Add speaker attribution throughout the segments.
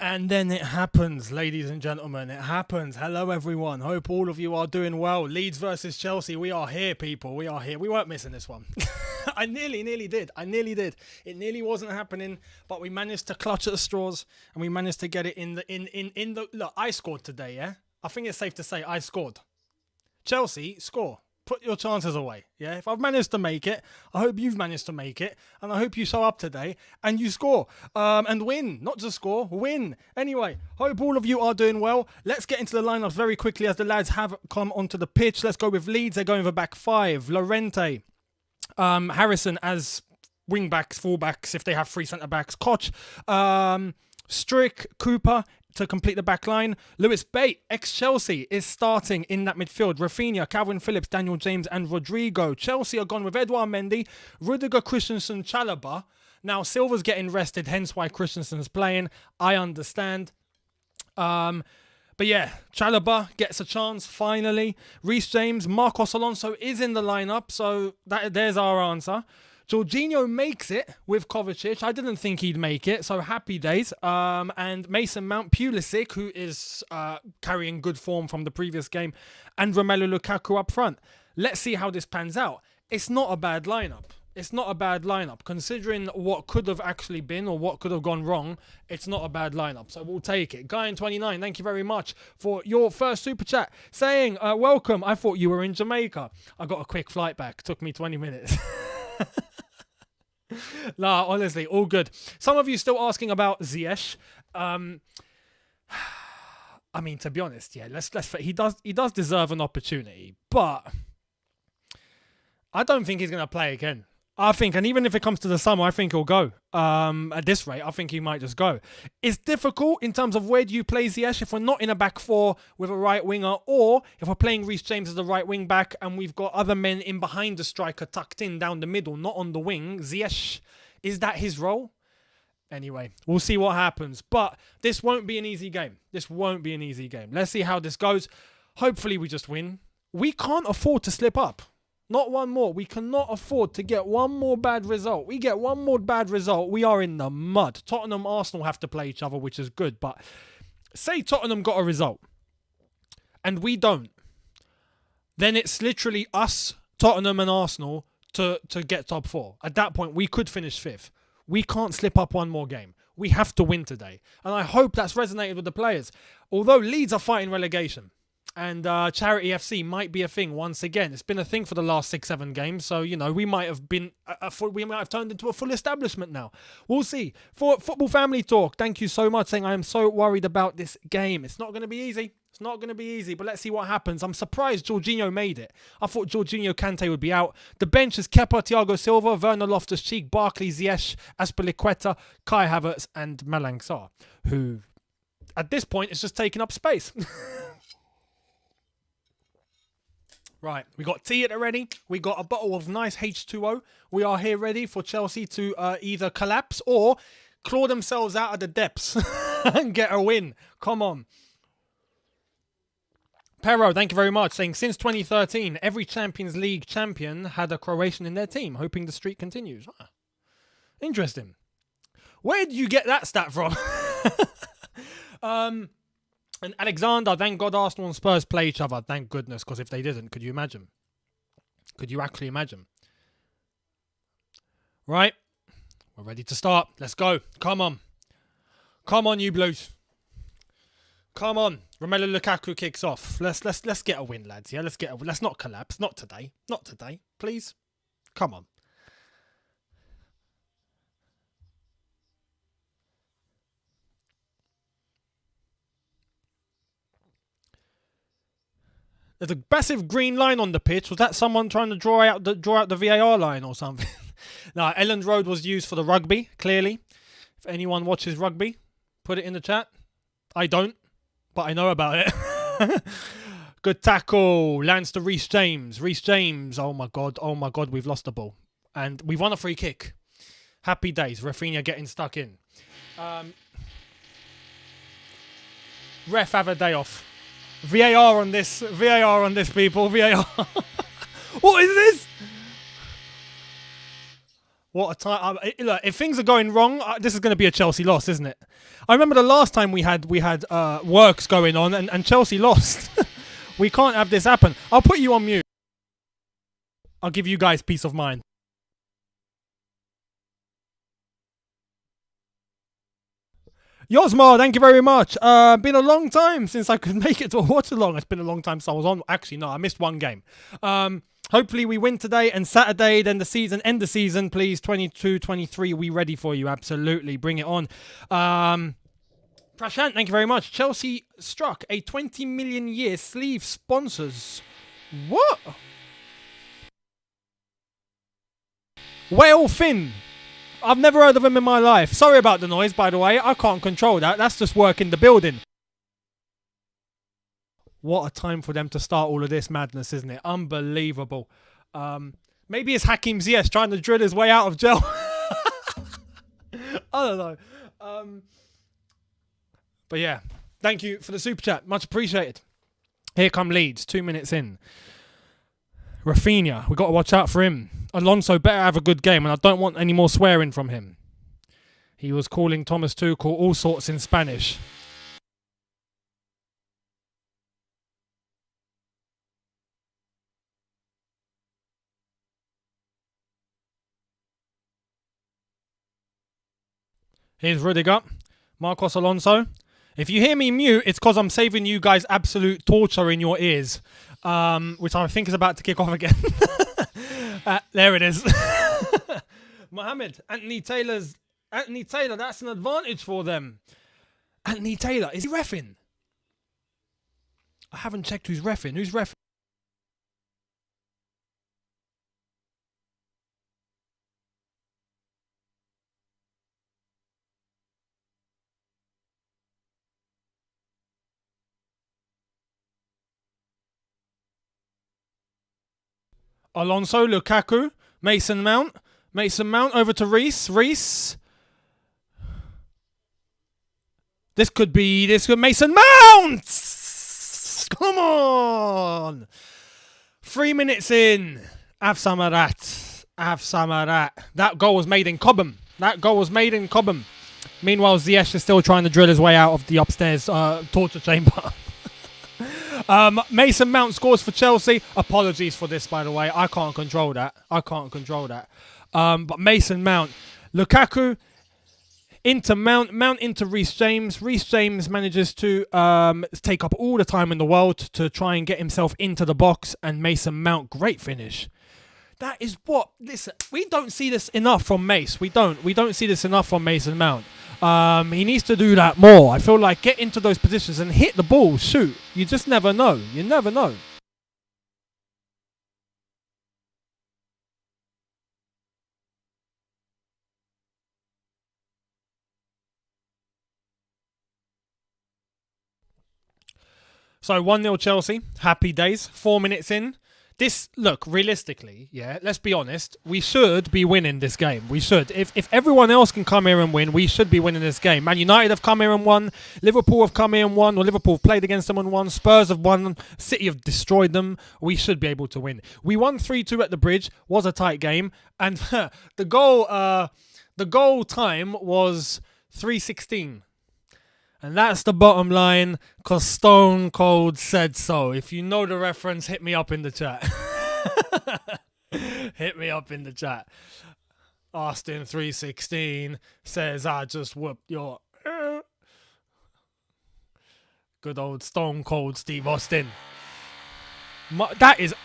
Speaker 1: And then it happens, ladies and gentlemen. It happens. Hello, everyone. Hope all of you are doing well. Leeds versus Chelsea. We are here, people. We are here. We weren't missing this one. I nearly did. It nearly wasn't happening, but we managed to clutch at the straws and we managed to get it in the. Look, I scored today. Yeah, I think it's safe to say I scored. Chelsea score. Put your chances away, yeah? If I've managed to make it, I hope you've managed to make it, and I hope you show up today and you score and win. Not just score, win. Anyway, hope all of you are doing well. Let's get into the lineups very quickly as the lads have come onto the pitch. Let's go with Leeds. They're going with a back five. Llorente, Harrison as wing-backs, full-backs, if they have three centre-backs. Koch, Strick, Cooper, to complete the back line. Lewis Bate, ex-Chelsea, is starting in that midfield. Rafinha, Calvin Phillips, Daniel James and Rodrigo. Chelsea are gone with Edouard Mendy, Rudiger, Christensen, Chalobah. Now, Silva's getting rested, hence why Christensen's playing. I understand. But yeah, Chalobah gets a chance, finally. Reece James, Marcos Alonso is in the lineup, so there's our answer. Jorginho makes it with Kovacic. I didn't think he'd make it, so happy days. And Mason Mount, Pulisic, who is carrying good form from the previous game, and Romelu Lukaku up front. Let's see how this pans out. It's not a bad lineup. Considering what could have actually been or what could have gone wrong, it's not a bad lineup. So we'll take it. Guy in29, thank you very much for your first super chat saying, welcome. I thought you were in Jamaica. I got a quick flight back. Took me 20 minutes. Nah, honestly, all good. Some of you still asking about Ziyech. I mean, to be honest, yeah, he does deserve an opportunity, but I don't think he's going to play again. I think, and even if it comes to the summer, I think he'll go. At this rate, I think he might just go. It's difficult in terms of where do you play Ziyech if we're not in a back four with a right winger, or if we're playing Reece James as the right wing back and we've got other men in behind the striker tucked in down the middle, not on the wing. Ziyech, is that his role? Anyway, we'll see what happens. But this won't be an easy game. Let's see how this goes. Hopefully we just win. We can't afford to slip up. Not one more. We cannot afford to get one more bad result. We get one more bad result, we are in the mud. Tottenham, Arsenal have to play each other, which is good. But say Tottenham got a result and we don't. Then it's literally us, Tottenham and Arsenal to get top four. At that point, we could finish fifth. We can't slip up one more game. We have to win today. And I hope that's resonated with the players. Although Leeds are fighting relegation. And Charity FC might be a thing once again. It's been a thing for the last 6-7 games. So, you know, we might have been we might have turned into a full establishment now. We'll see. For Football Family Talk, thank you so much, saying I am so worried about this game. It's not going to be easy. But let's see what happens. I'm surprised Jorginho made it. I thought Jorginho Kante would be out. The bench is Kepa, Thiago Silva, Werner Loftus-Cheek, Barkley, Ziyech, Azpilicueta, Kai Havertz and Malang Sarr, who at this point is just taking up space. Right, we got tea at the ready. We got a bottle of nice H2O. We are here ready for Chelsea to either collapse or claw themselves out of the depths and get a win. Come on. Pero, thank you very much, saying since 2013, every Champions League champion had a Croatian in their team, hoping the streak continues. Ah, interesting. Where do you get that stat from? And Alexander, thank God Arsenal and Spurs play each other. Thank goodness, because if they didn't, could you imagine? Could you actually imagine? Right. We're ready to start. Let's go. Come on. Come on, you Blues. Come on. Romelu Lukaku kicks off. Let's get a win, lads. Yeah, let's not collapse. Not today. Please. Come on. There's a massive green line on the pitch. Was that someone trying to draw out the VAR line or something? No, Elland Road was used for the rugby, clearly. If anyone watches rugby, put it in the chat. I don't, but I know about it. Good tackle. Lands to Reece James. Reece James. Oh my God, we've lost the ball. And we've won a free kick. Happy days. Rafinha getting stuck in. Ref, have a day off. VAR on this, people. VAR. What is this? What a time! Look, if things are going wrong, this is going to be a Chelsea loss, isn't it? I remember the last time we had works going on and Chelsea lost. We can't have this happen. I'll put you on mute. I'll give you guys peace of mind. Yosma, thank you very much. Been a long time since I could make it to a watch-along. It's been a long time since I was on. Actually, no, I missed one game. Hopefully we win today and Saturday, then end the season, please. 22-23, we ready for you. Absolutely. Bring it on. Prashant, thank you very much. Chelsea struck a 20 million year sleeve sponsors. What? Whale Finn. I've never heard of him in my life. Sorry about the noise, by the way. I can't control that. That's just work in the building. What a time for them to start all of this madness, isn't it? Unbelievable. Maybe it's Hakim Ziyech trying to drill his way out of jail. I don't know. But yeah, thank you for the super chat. Much appreciated. Here come Leeds, 2 minutes in. Rafinha, we got to watch out for him. Alonso better have a good game, and I don't want any more swearing from him. He was calling Thomas Tuchel all sorts in Spanish. Here's Rudiger. Marcos Alonso. If you hear me mute, it's because I'm saving you guys absolute torture in your ears, which I think is about to kick off again. There it is. Mohamed, Anthony Taylor, that's an advantage for them. Anthony Taylor, is he reffing? I haven't checked who's reffing. Who's reffing? Alonso, Lukaku, Mason Mount over to Reece. This could Mason Mount! Come on! 3 minutes in. Have some of that. That goal was made in Cobham. Meanwhile, Ziyech is still trying to drill his way out of the upstairs torture chamber. Mason Mount scores for Chelsea. Apologies for this, by the way. I can't control that. But Mason Mount. Lukaku into Mount into Reece James. Reece James manages to take up all the time in the world to try and get himself into the box. And Mason Mount, great finish. That is what... Listen, we don't see this enough from Mace. We don't see this enough from Mason Mount. He needs to do that more. I feel like get into those positions and hit the ball, shoot. You just never know. You never know. So 1-0 Chelsea. Happy days. 4 minutes in. Look, realistically, yeah, let's be honest. We should be winning this game. We should. If everyone else can come here and win, we should be winning this game. Man United have come here and won. Liverpool have come here and won. Or Liverpool have played against them and won. Spurs have won. City have destroyed them. We should be able to win. We won 3-2 at the Bridge. Was a tight game. And the goal time was 3:16. And that's the bottom line, because Stone Cold said so. If you know the reference, hit me up in the chat. Hit me up in the chat. Austin 316 says, I just whooped your... Good old Stone Cold Steve Austin.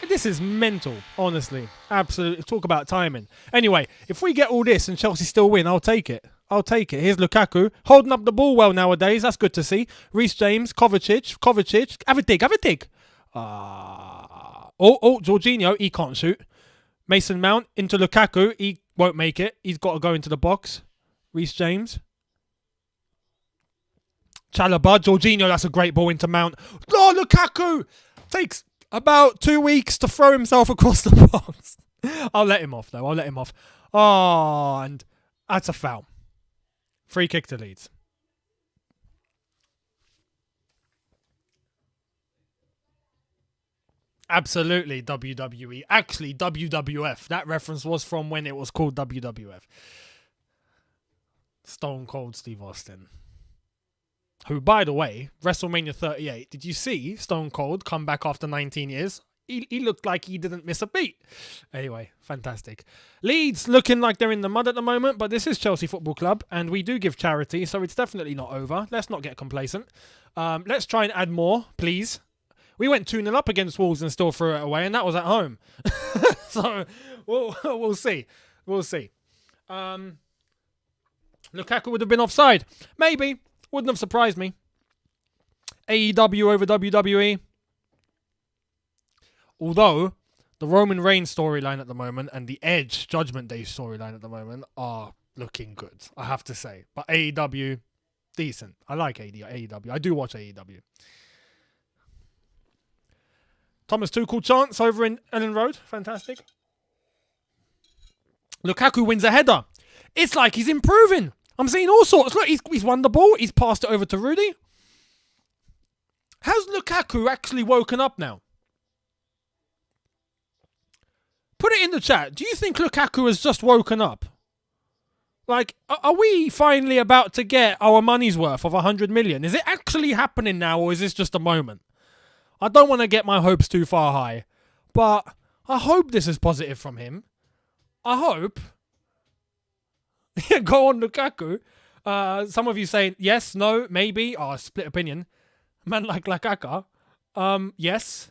Speaker 1: This is mental, honestly. Absolutely. Talk about timing. Anyway, if we get all this and Chelsea still win, I'll take it. Here's Lukaku, holding up the ball well nowadays. That's good to see. Reece James, Kovacic. Have a dig. Jorginho, he can't shoot. Mason Mount into Lukaku. He won't make it. He's got to go into the box. Reece James. Chalobah, Jorginho, that's a great ball into Mount. Oh, Lukaku takes about 2 weeks to throw himself across the box. I'll let him off, though. Oh, and that's a foul. Free kick to Leeds. Absolutely WWE. Actually, WWF. That reference was from when it was called WWF. Stone Cold Steve Austin. Who, by the way, WrestleMania 38, did you see Stone Cold come back after 19 years? He looked like he didn't miss a beat. Anyway, fantastic. Leeds looking like they're in the mud at the moment, but this is Chelsea Football Club, and we do give charity, so it's definitely not over. Let's not get complacent. Let's try and add more, please. We went 2-0 up against Wolves and still threw it away, and that was at home. So, we'll see. We'll see. Lukaku would have been offside. Maybe. Wouldn't have surprised me. AEW over WWE. Although, the Roman Reigns storyline at the moment and the Edge Judgment Day storyline at the moment are looking good, I have to say. But AEW, decent. I like AEW. I do watch AEW. Thomas Tuchel chance over in Ellen Road. Fantastic. Lukaku wins a header. It's like he's improving. I'm seeing all sorts. Look, he's won the ball. He's passed it over to Rudy. How's Lukaku actually woken up now? Put it in the chat. Do you think Lukaku has just woken up? Like, are we finally about to get our money's worth of 100 million? Is it actually happening now, or is this just a moment? I don't want to get my hopes too far high, but I hope this is positive from him. I hope. Go on, Lukaku. Some of you saying yes, no, maybe. Oh, split opinion. Man like Lukaku. Yes.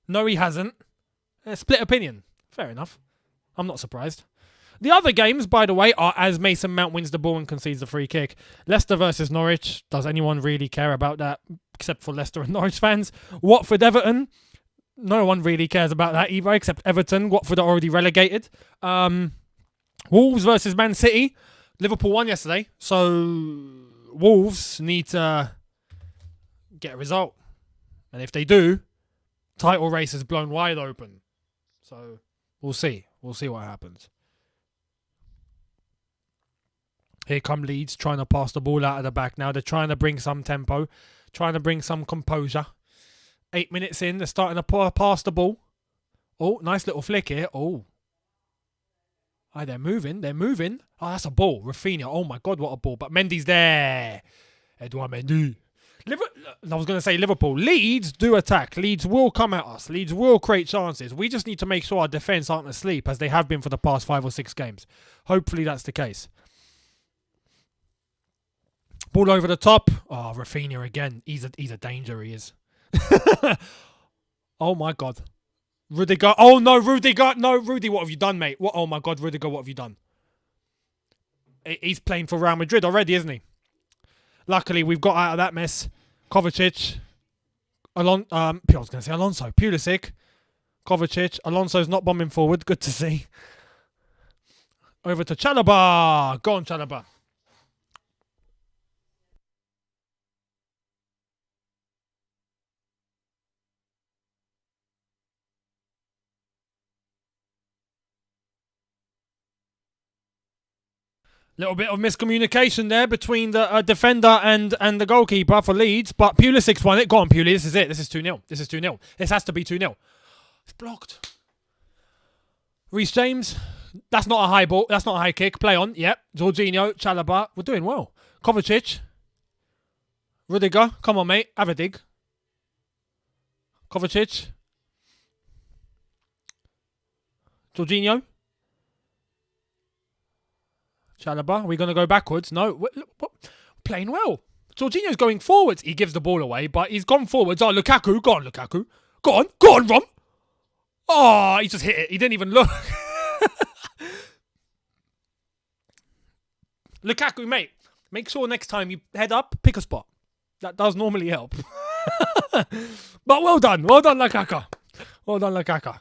Speaker 1: No, he hasn't. Split opinion. Fair enough. I'm not surprised. The other games, by the way, are as Mason Mount wins the ball and concedes the free kick. Leicester versus Norwich. Does anyone really care about that? Except for Leicester and Norwich fans. Watford Everton. No one really cares about that either, except Everton. Watford are already relegated. Wolves versus Man City. Liverpool won yesterday, so Wolves need to get a result. And if they do, title race is blown wide open. So we'll see. We'll see what happens. Here come Leeds trying to pass the ball out of the back now. They're trying to bring some tempo, trying to bring some composure. 8 minutes in, they're starting to pass the ball. Oh, nice little flick here. Oh. Oh, they're moving. They're moving. Oh, that's a ball. Rafinha. Oh, my God, what a ball. But Mendy's there. Edouard Mendy. I was going to say Liverpool. Leeds do attack. Leeds will come at us. Leeds will create chances. We just need to make sure our defence aren't asleep, as they have been for the past 5 or 6 games. Hopefully that's the case. Ball over the top. Oh, Rafinha again. He's a danger, he is. Oh, my God. Rudiger. Oh, no, Rudiger. No, Rudy, what have you done, mate? What? Oh, my God, Rudiger, what have you done? He's playing for Real Madrid already, isn't he? Luckily, we've got out of that mess. Kovacic. I was going to say Alonso. Pulisic. Kovacic. Alonso's not bombing forward. Good to see. Over to Chalobah. Go on, Chalobah. Little bit of miscommunication there between the defender and the goalkeeper for Leeds, but Pulisic's won it. Go on, Pulis, this is it. This is 2-0. This is 2-0. This has to be 2-0. It's blocked. Reece James, that's not a high ball. That's not a high kick. Play on. Yep. Jorginho, Chalobah. We're doing well. Kovacic. Rudiger. Come on, mate. Have a dig. Kovacic. Jorginho. Chalobah, are we going to go backwards? No. What? Playing well. Jorginho's going forwards. He gives the ball away, but he's gone forwards. Oh, Lukaku. Go on, Lukaku. Go on. Go on, Rom. Oh, he just hit it. He didn't even look. Lukaku, mate. Make sure next time you head up, pick a spot. That does normally help. But well done. Well done, Lukaku. Well done, Lukaku.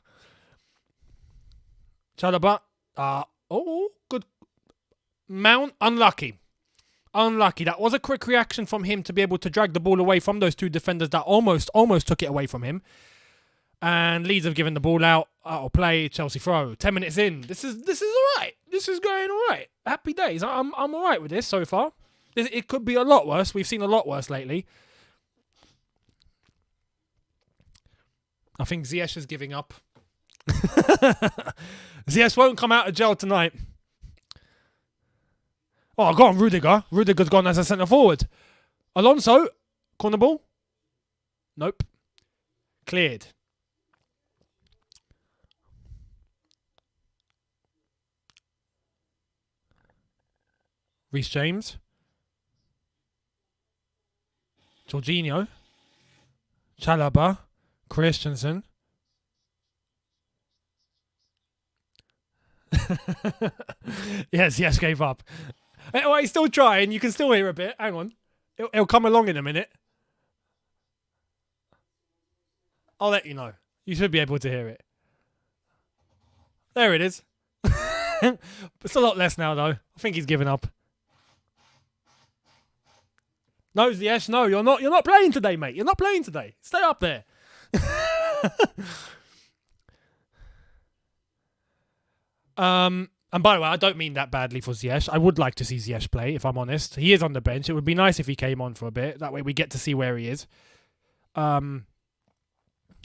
Speaker 1: Chalobah. Oh, good. Mount, unlucky. Unlucky. That was a quick reaction from him to be able to drag the ball away from those two defenders that almost took it away from him. And Leeds have given the ball out. I'll play Chelsea throw. 10 minutes in. This is all right. This is going all right. Happy days. I'm all right with this so far. It could be a lot worse. We've seen a lot worse lately. I think Ziyech is giving up. Ziyech won't come out of jail tonight. Oh, go on, Rudiger. Rudiger's gone as a centre forward. Alonso, corner ball. Nope. Cleared. Reece James. Jorginho. Chalobah. Christensen. Yes, gave up. Well, he's still trying. You can still hear a bit. Hang on. It'll come along in a minute. I'll let you know. You should be able to hear it. There it is. It's a lot less now, though. I think he's given up. No, Ziyech, no, you're not playing today, mate. You're not playing today. Stay up there. And by the way, I don't mean that badly for Ziyech. I would like to see Ziyech play, if I'm honest. He is on the bench. It would be nice if he came on for a bit. That way we get to see where he is.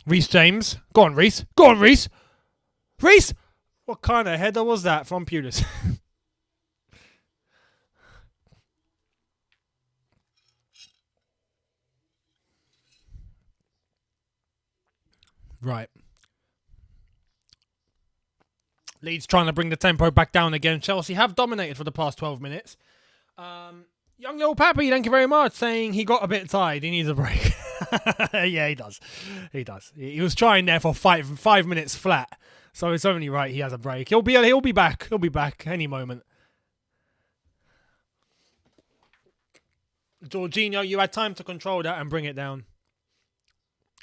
Speaker 1: Reece James. Go on, Reece. Go on, Reece. Reece! What kind of header was that from Pulis? Right. Leeds trying to bring the tempo back down again. Chelsea have dominated for the past 12 minutes. Young little Pappy, thank you very much, saying he got a bit tired. He needs a break. Yeah, he does. He does. He was trying there for five minutes flat. So it's only right he has a break. He'll be back. He'll be back any moment. Jorginho, you had time to control that and bring it down.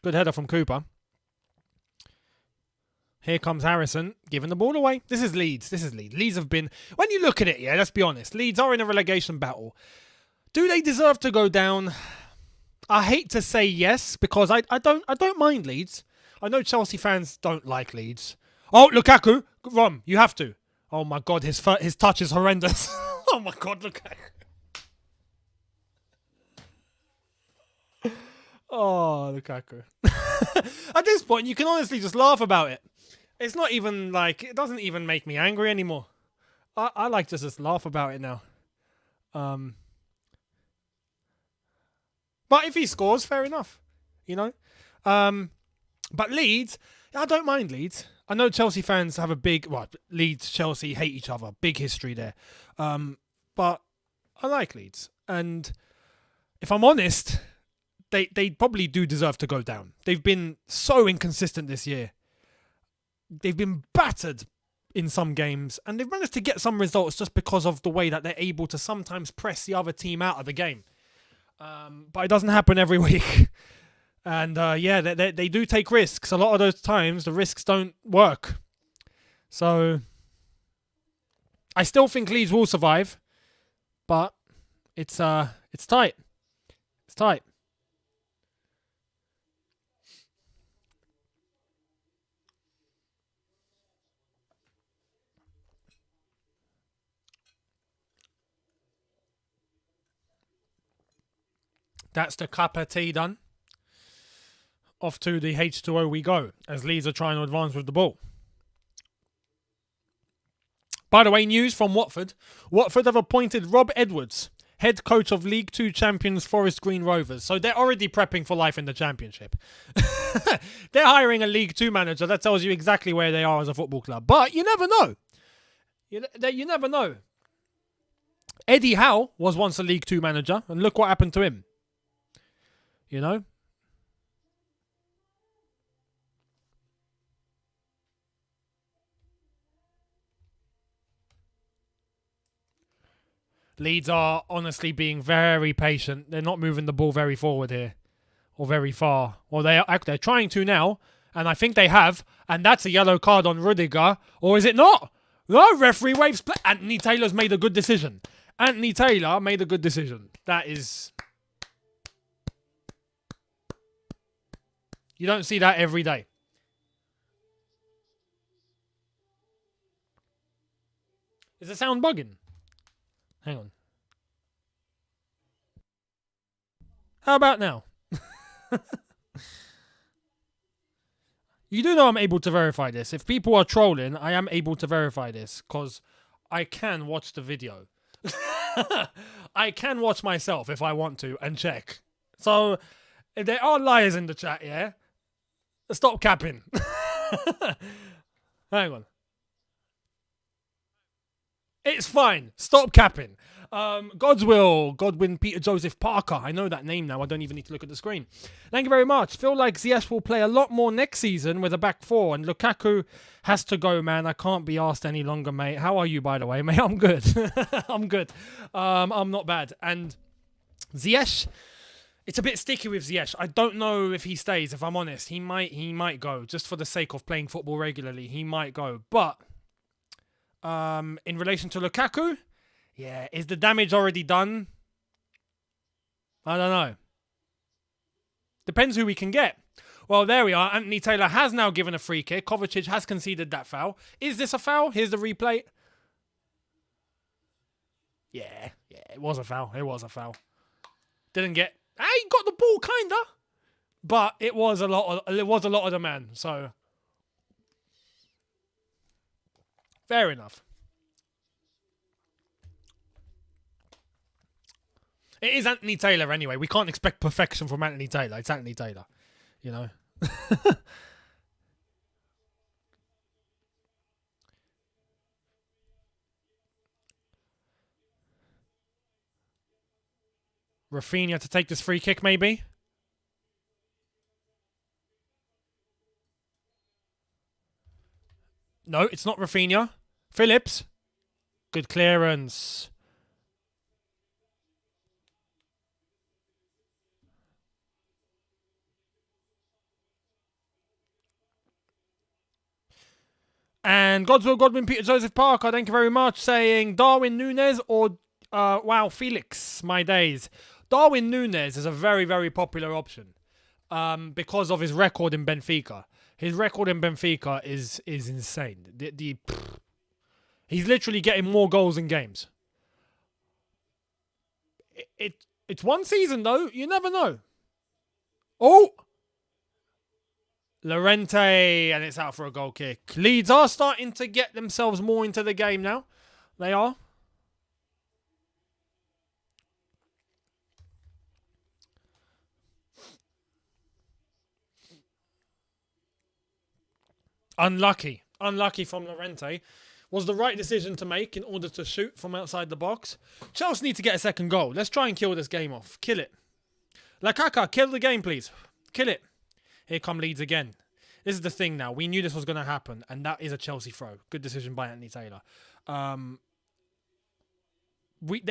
Speaker 1: Good header from Cooper. Here comes Harrison, giving the ball away. This is Leeds. Leeds have been... When you look at it, yeah, let's be honest. Leeds are in a relegation battle. Do they deserve to go down? I hate to say yes, because I don't mind Leeds. I know Chelsea fans don't like Leeds. Oh, Lukaku. Rom, you have to. Oh my God, his touch is horrendous. Oh my God, Lukaku. Oh, Lukaku. At this point, you can honestly just laugh about it. It's not even like, it doesn't even make me angry anymore. I like to just laugh about it now. But if he scores, fair enough. You know? But Leeds, I don't mind Leeds. I know Chelsea fans have a big, Leeds, Chelsea hate each other. Big history there. But I like Leeds. And if I'm honest, they probably do deserve to go down. They've been so inconsistent this year. They've been battered in some games, and they've managed to get some results just because of the way that they're able to sometimes press the other team out of the game. But it doesn't happen every week. And yeah, they do take risks. A lot of those times, the risks don't work. So I still think Leeds will survive, but it's tight. It's tight. That's the cup of tea done. Off to the H2O we go, as Leeds are trying to advance with the ball. By the way, news from Watford. Watford have appointed Rob Edwards, head coach of League 2 champions Forest Green Rovers. So they're already prepping for life in the Championship. They're hiring a League 2 manager. That tells you exactly where they are as a football club. But you never know. You never know. Eddie Howe was once a League 2 manager, and look what happened to him. You know? Leeds are honestly being very patient. They're not moving the ball very forward here. Or very far. Well, they're trying to now. And I think they have. And that's a yellow card on Rudiger. Or is it not? No, referee waves play. Anthony Taylor's made a good decision. Anthony Taylor made a good decision. That is... You don't see that every day. Is the sound bugging? Hang on. How about now? You do know I'm able to verify this. If people are trolling, I am able to verify this because I can watch the video. I can watch myself if I want to and check. So, if there are liars in the chat, yeah? Stop capping. Hang on. It's fine. Stop capping. Godwin Peter Joseph Parker. I know that name now. I don't even need to look at the screen. Thank you very much. Feel like Ziyech will play a lot more next season with a back four, and Lukaku has to go, man. I can't be asked any longer, mate. How are you, by the way, mate? I'm good. I'm good. I'm not bad. And Ziyech, it's a bit sticky with Ziyech. I don't know if he stays, if I'm honest. He might go, just for the sake of playing football regularly. He might go. But in relation to Lukaku, yeah, is the damage already done? I don't know. Depends who we can get. Well, there we are. Anthony Taylor has now given a free kick. Kovacic has conceded that foul. Is this a foul? Here's the replay. Yeah, it was a foul. It was a foul. Didn't get... he got the ball, kinda. But it was a lot of the man, so... Fair enough. It is Anthony Taylor anyway. We can't expect perfection from Anthony Taylor. It's Anthony Taylor, you know. Rafinha to take this free kick, maybe. No, it's not Rafinha. Phillips. Good clearance. And Godwin Peter Joseph Parker, thank you very much, saying Darwin Núñez or wow, Felix, my days. Darwin Núñez is a very, very popular option because of his record in Benfica. His record in Benfica is insane. He's literally getting more goals in games. It's one season though. You never know. Oh! Llorente, and it's out for a goal kick. Leeds are starting to get themselves more into the game now. They are. Unlucky. Unlucky from Llorente. Was the right decision to make in order to shoot from outside the box. Chelsea need to get a second goal. Let's try and kill this game off. Kill it. Lakaka, kill the game, please. Kill it. Here come Leeds again. This is the thing now. We knew this was going to happen, and that is a Chelsea throw. Good decision by Anthony Taylor. There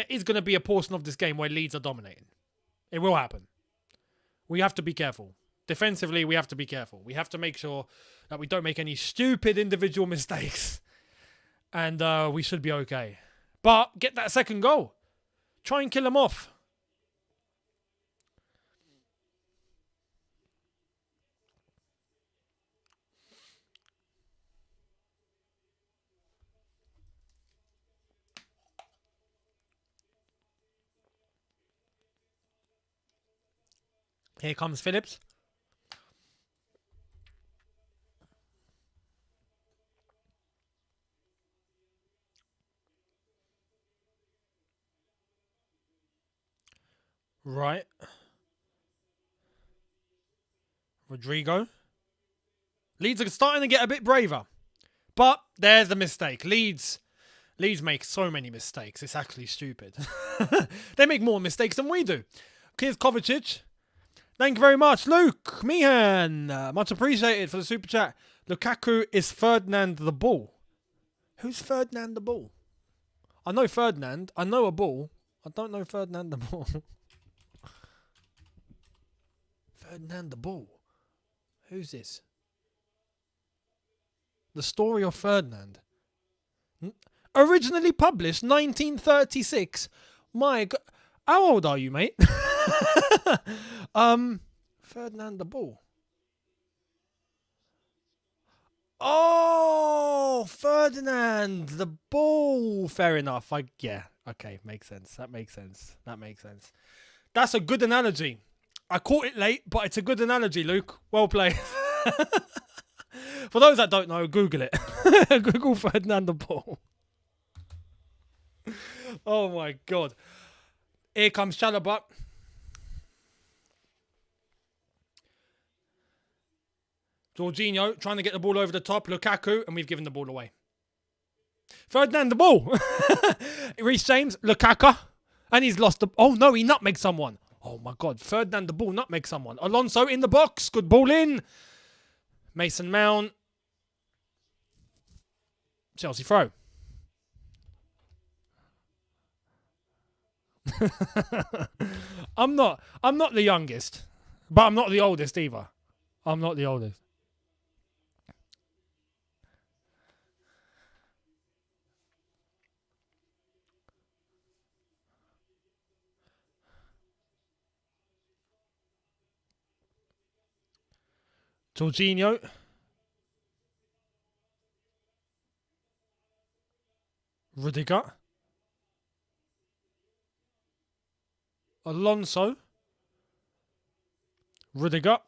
Speaker 1: is going to be a portion of this game where Leeds are dominating. It will happen. We have to be careful. Defensively, we have to be careful. We have to make sure that we don't make any stupid individual mistakes. And we should be okay. But get that second goal. Try and kill them off. Here comes Phillips. Right. Rodrigo. Leeds are starting to get a bit braver. But there's the mistake. Leeds make so many mistakes. It's actually stupid. They make more mistakes than we do. Here's Kovacic. Thank you very much, Luke Meehan. Much appreciated for the super chat. Lukaku is Ferdinand the Bull. Who's Ferdinand the Bull? I know Ferdinand. I know a bull. I don't know Ferdinand the Bull. Ferdinand the Bull. Who's this? The Story of Ferdinand. Originally published 1936. My God. How old are you, mate? Ferdinand the Bull. Oh, Ferdinand the Bull. Fair enough. Yeah. Okay, makes sense. That makes sense. That's a good analogy. I caught it late, but it's a good analogy, Luke. Well played. For those that don't know, Google it. Google Ferdinand the ball. Oh my God. Here comes Chalobah. Jorginho trying to get the ball over the top. Lukaku, and we've given the ball away. Ferdinand the ball. Reece James, Lukaku, and he's lost the... Oh no, he nutmegged someone. Oh my God, Ferdinand the ball nutmegged someone. Alonso in the box, good ball in. Mason Mount. Chelsea throw. I'm not the youngest, but I'm not the oldest either. I'm not the oldest. Jorginho. Rudiger. Alonso. Rudiger.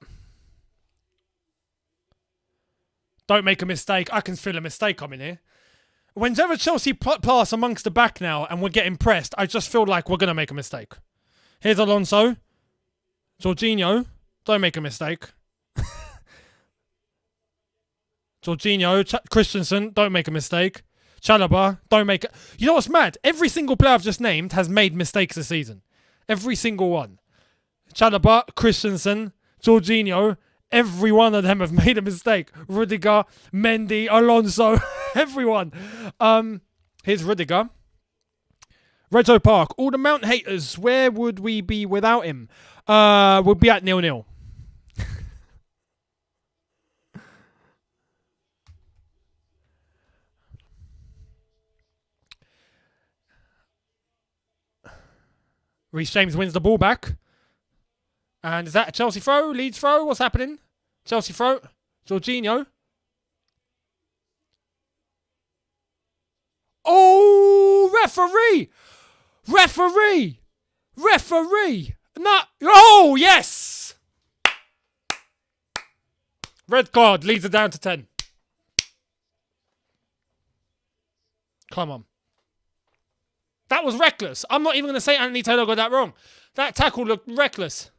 Speaker 1: Don't make a mistake. I can feel a mistake coming here. Whenever Chelsea pass amongst the back now and we're getting pressed, I just feel like we're going to make a mistake. Here's Alonso. Jorginho. Don't make a mistake. Jorginho. Christensen. Don't make a mistake. Chalobah. Don't make it. You know what's mad? Every single player I've just named has made mistakes this season. Every single one. Chalobah, Christensen, Jorginho. Every one of them have made a mistake. Rudiger, Mendy, Alonso, everyone. Here's Rudiger. Reto Park. All the Mount haters. Where would we be without him? We'll be at 0-0. Reece James wins the ball back. And is that a Chelsea throw? Leeds throw? What's happening? Chelsea throw. Jorginho. Oh, referee! Referee! Referee! No. Oh, yes! Red card. Leeds are down to 10. Come on. That was reckless. I'm not even going to say Anthony Taylor got that wrong. That tackle looked reckless.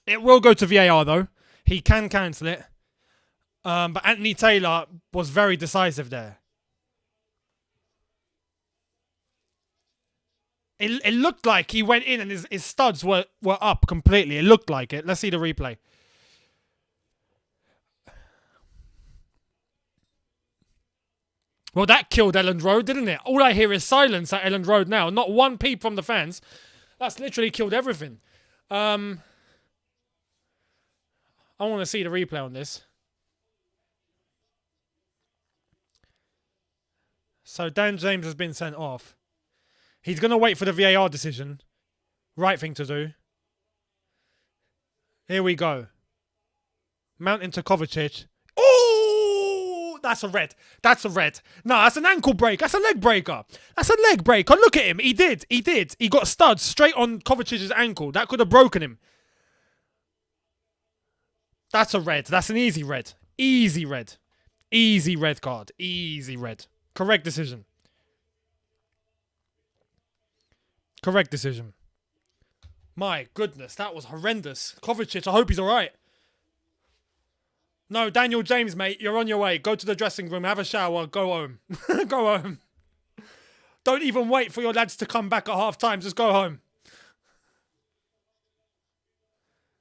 Speaker 1: It will go to VAR, though. He can cancel it. But Anthony Taylor was very decisive there. It looked like he went in and his studs were up completely. It looked like it. Let's see the replay. Well, that killed Elland Road, didn't it? All I hear is silence at Elland Road now. Not one peep from the fans. That's literally killed everything. I want to see the replay on this. So Dan James has been sent off. He's going to wait for the VAR decision. Right thing to do. Here we go. Mount into Kovacic. Oh, that's a red. That's a red. No, that's an ankle break. That's a leg breaker. That's a leg breaker. Look at him. He did. He did. He got studs straight on Kovacic's ankle. That could have broken him. That's a red. That's an easy red. Easy red. Easy red card. Easy red. Correct decision. Correct decision. My goodness, that was horrendous. Kovacic, I hope he's all right. No, Daniel James, mate, you're on your way. Go to the dressing room, have a shower, go home. Go home. Don't even wait for your lads to come back at half time. Just go home.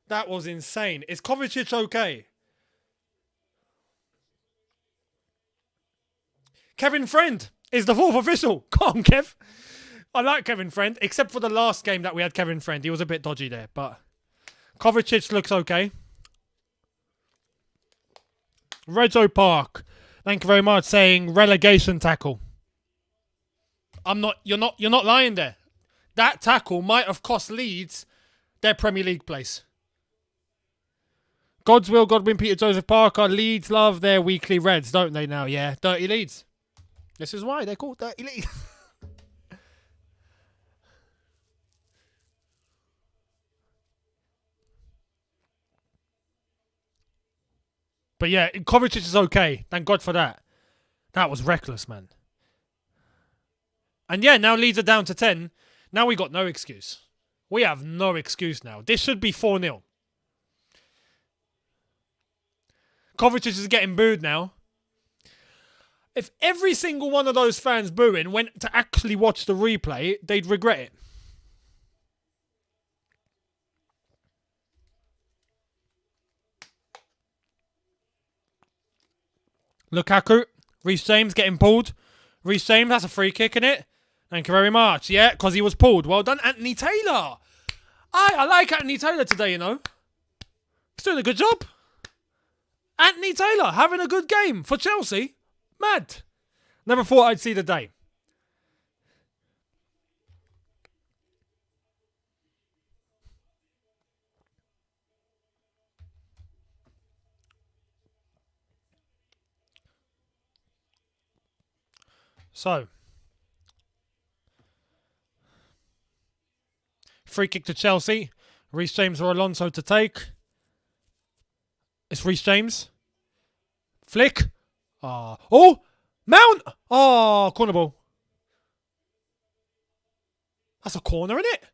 Speaker 1: That was insane. Is Kovacic okay? Kevin Friend is the fourth official. Come on, Kev. I like Kevin Friend, except for the last game that we had Kevin Friend. He was a bit dodgy there, but Kovacic looks okay. Reto Park, thank you very much, saying relegation tackle. You're not lying there. That tackle might have cost Leeds their Premier League place. Godswill, Godwin, Peter Joseph Parker. Leeds love their weekly Reds, don't they now? Yeah, Dirty Leeds. This is why they're called Dirty Leeds. But yeah, Kovacic is okay. Thank God for that. That was reckless, man. And yeah, now Leeds are down to 10. Now we got no excuse. We have no excuse now. This should be 4-0. Kovacic is getting booed now. If every single one of those fans booing went to actually watch the replay, they'd regret it. Lukaku, Reece James getting pulled. Reece James, that's a free kick, innit? Thank you very much. Yeah, because he was pulled. Well done, Anthony Taylor. I like Anthony Taylor today, you know. He's doing a good job. Anthony Taylor having a good game for Chelsea. Mad. Never thought I'd see the day. So, free kick to Chelsea. Reece James or Alonso to take. It's Reece James. Flick. Oh! Mount! Oh, corner ball. That's a corner, isn't it?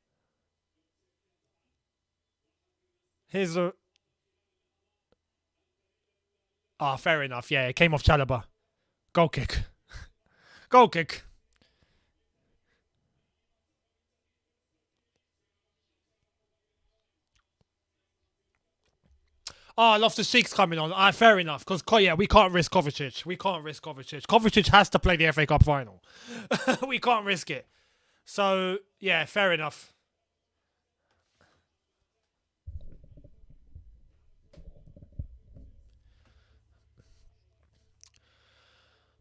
Speaker 1: Here's a... fair enough. Yeah, it came off Chalobah. Goal kick. Goal kick. Loftus-Cheek's coming on. Fair enough. Because, yeah, we can't risk Kovacic. Kovacic has to play the FA Cup final. We can't risk it. So, yeah, fair enough.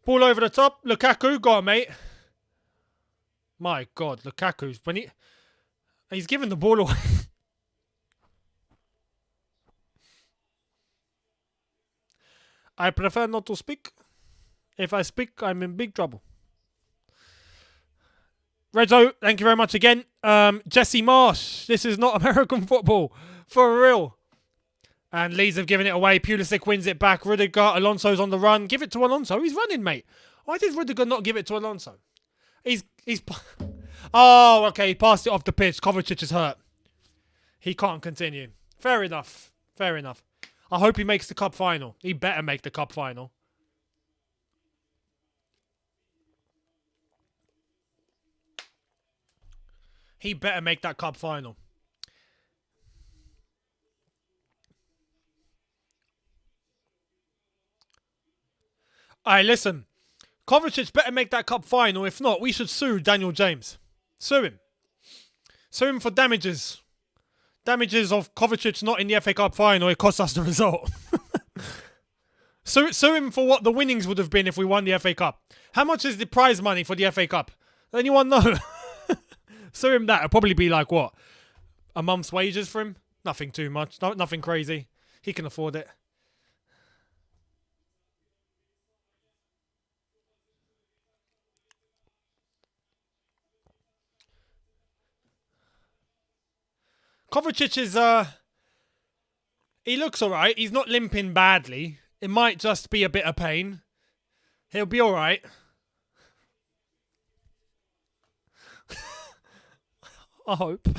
Speaker 1: Ball over the top. Lukaku. Go on, mate. My God, Lukaku's... He's giving the ball away. I prefer not to speak. If I speak, I'm in big trouble. Rezo, thank you very much again. Jesse Marsh, this is not American football. For real. And Leeds have given it away. Pulisic wins it back. Rudiger, Alonso's on the run. Give it to Alonso. He's running, mate. Why did Rudiger not give it to Alonso? He's... Oh, okay. He passed it off the pitch. Kovacic is hurt. He can't continue. Fair enough. Fair enough. I hope he makes the cup final. He better make the cup final. He better make that cup final. Alright, listen. Kovacic better make that cup final. If not, we should sue Daniel James. Sue him. Sue him for damages. Damages of Kovacic not in the FA Cup final. It cost us the result. Sue him for what the winnings would have been if we won the FA Cup. How much is the prize money for the FA Cup? Does anyone know? Sue him that. It'll probably be like, what? A month's wages for him? Nothing too much. Nothing crazy. He can afford it. Kovacic is, he looks alright. He's not limping badly. It might just be a bit of pain. He'll be alright. I hope.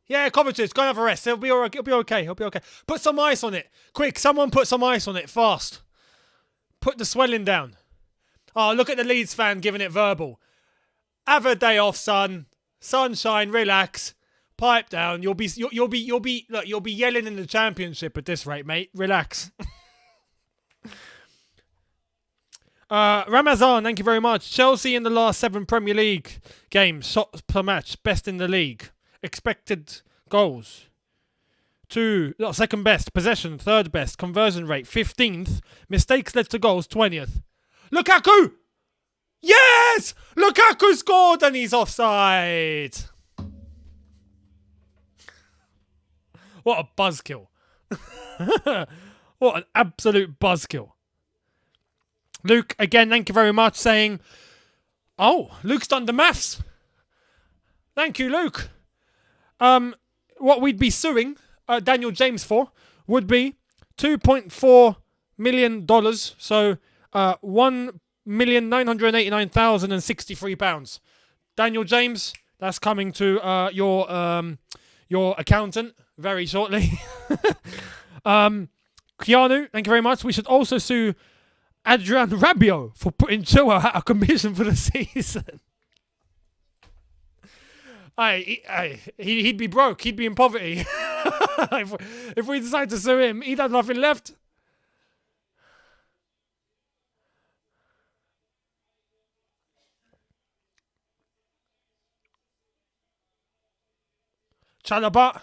Speaker 1: Yeah, Kovacic, go and have a rest. He'll be alright. He'll be okay. He'll be okay. Put some ice on it. Quick, someone put some ice on it. Fast. Put the swelling down. Oh, look at the Leeds fan giving it verbal. Have a day off, son. Sunshine, relax, pipe down. You'll be yelling in the Championship at this rate, mate. Relax. Ramazan, thank you very much. Chelsea in the last 7 Premier League games, shots per match, best in the league. Expected goals, second best. Possession, third best. Conversion rate, 15th. Mistakes led to goals, 20th. Lukaku. Yes! Lukaku scored and he's offside. What a buzzkill. What an absolute buzzkill. Luke, again, thank you very much, saying, oh, Luke's done the maths. Thank you, Luke. What we'd be suing Daniel James for would be $2.4 million. So £1,989,063. Daniel James, that's coming to your accountant very shortly. Keanu, thank you very much. We should also sue Adrian Rabiot for putting Chua out of commission for the season. He'd be broke. He'd be in poverty. if we decide to sue him, he'd have nothing left. Chalobah.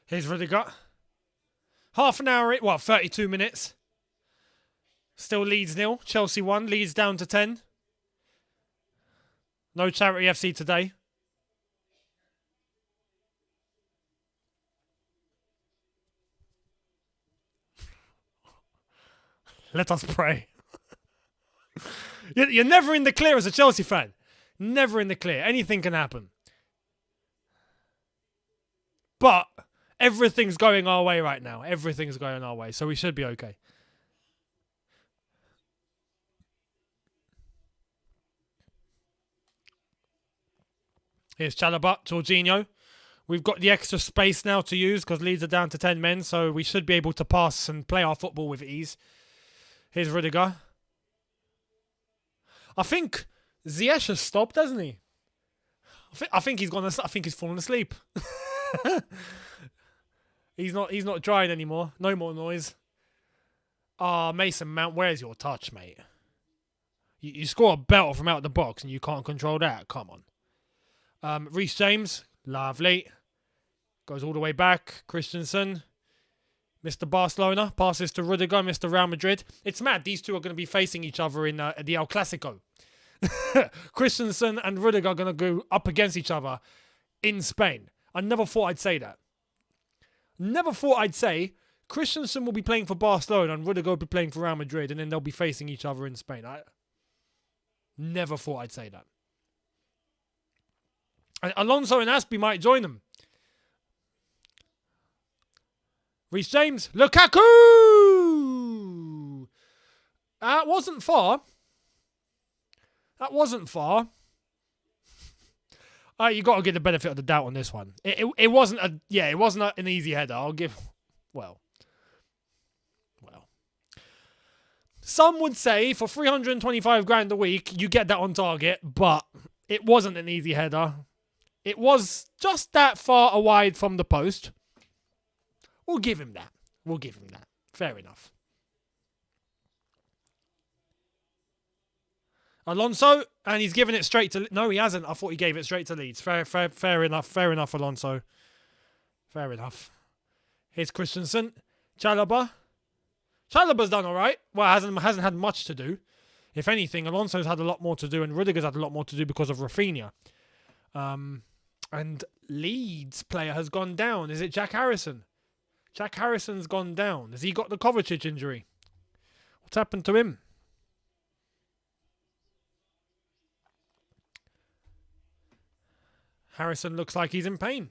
Speaker 1: Here's Rudiger. Half an hour, 32 minutes. Still Leeds 0, Chelsea 1, Leeds down to 10. No Charity FC today. Let us pray. You're never in the clear as a Chelsea fan. Never in the clear. Anything can happen. But everything's going our way right now. Everything's going our way. So we should be okay. Here's Chalobah, Jorginho. We've got the extra space now to use because Leeds are down to 10 men. So we should be able to pass and play our football with ease. Here's Rudiger. I think Ziyech has stopped, hasn't he? I think he's gone. I think he's fallen asleep. He's not drying anymore. No more noise. Mason Mount, where's your touch, mate? You score a belt from out the box and you can't control that. Come on. Reece James, lovely. Goes all the way back. Christensen. Mr. Barcelona passes to Rudiger, Mr. Real Madrid. It's mad. These two are going to be facing each other in the El Clasico. Christensen and Rudiger are going to go up against each other in Spain. I never thought I'd say that. Never thought I'd say Christensen will be playing for Barcelona and Rudiger will be playing for Real Madrid and then they'll be facing each other in Spain. I never thought I'd say that. And Alonso and Aspie might join them. Reece James, Lukaku! That wasn't far. That wasn't far. You got to give the benefit of the doubt on this one. It wasn't an easy header. I'll give. Well. Some would say for 325 grand a week, you get that on target, but it wasn't an easy header. It was just that far wide from the post. We'll give him that. Fair enough. Alonso, and he's given it straight to... No, he hasn't. I thought he gave it straight to Leeds. Fair enough, Alonso. Fair enough. Here's Christensen. Chalobah. Chalobah's done all right. Well, hasn't had much to do. If anything, Alonso's had a lot more to do, and Rudiger's had a lot more to do because of Rafinha. And Leeds player has gone down. Is it Jack Harrison? Jack Harrison's gone down. Has he got the Kovacic injury? What's happened to him? Harrison looks like he's in pain.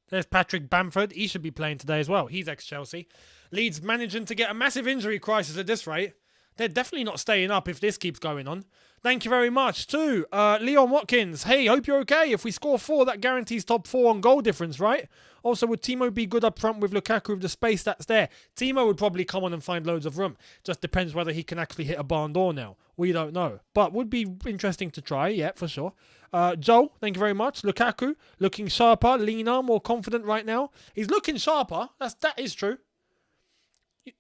Speaker 1: There's Patrick Bamford. He should be playing today as well. He's ex-Chelsea. Leeds managing to get a massive injury crisis at this rate. They're definitely not staying up if this keeps going on. Thank you very much to Leon Watkins. Hey, hope you're okay. If we score 4, that guarantees top 4 on goal difference, right? Also, would Timo be good up front with Lukaku with the space that's there? Timo would probably come on and find loads of room. Just depends whether he can actually hit a barn door now. We don't know. But would be interesting to try, yeah, for sure. Joel, thank you very much. Lukaku, looking sharper, leaner, more confident right now. He's looking sharper. That is true.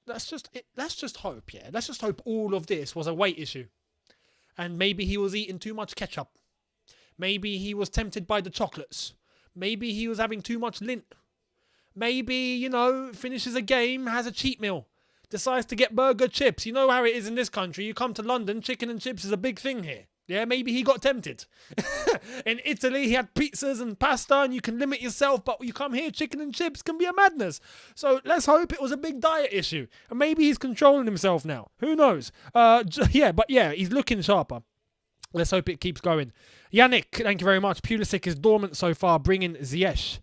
Speaker 1: Let's just hope, yeah. Let's just hope all of this was a weight issue. And maybe he was eating too much ketchup. Maybe he was tempted by the chocolates. Maybe he was having too much lint. Maybe, you know, finishes a game, has a cheat meal, decides to get burger chips. You know how it is in this country. You come to London, chicken and chips is a big thing here. Yeah, maybe he got tempted. In Italy, he had pizzas and pasta, and you can limit yourself, but you come here, chicken and chips can be a madness. So let's hope it was a big diet issue. And maybe he's controlling himself now. Who knows? He's looking sharper. Let's hope it keeps going. Yannick, thank you very much. Pulisic is dormant so far. Bring in Ziyech.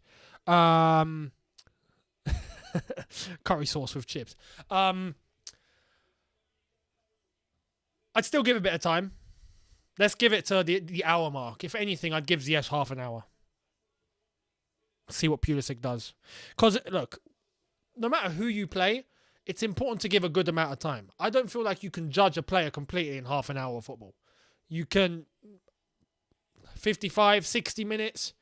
Speaker 1: Curry sauce with chips. I'd still give it a bit of time. Let's give it to the hour mark. If anything, I'd give Ziyech half an hour. See what Pulisic does. Because, look, no matter who you play, it's important to give a good amount of time. I don't feel like you can judge a player completely in half an hour of football. You can 55, 60 minutes,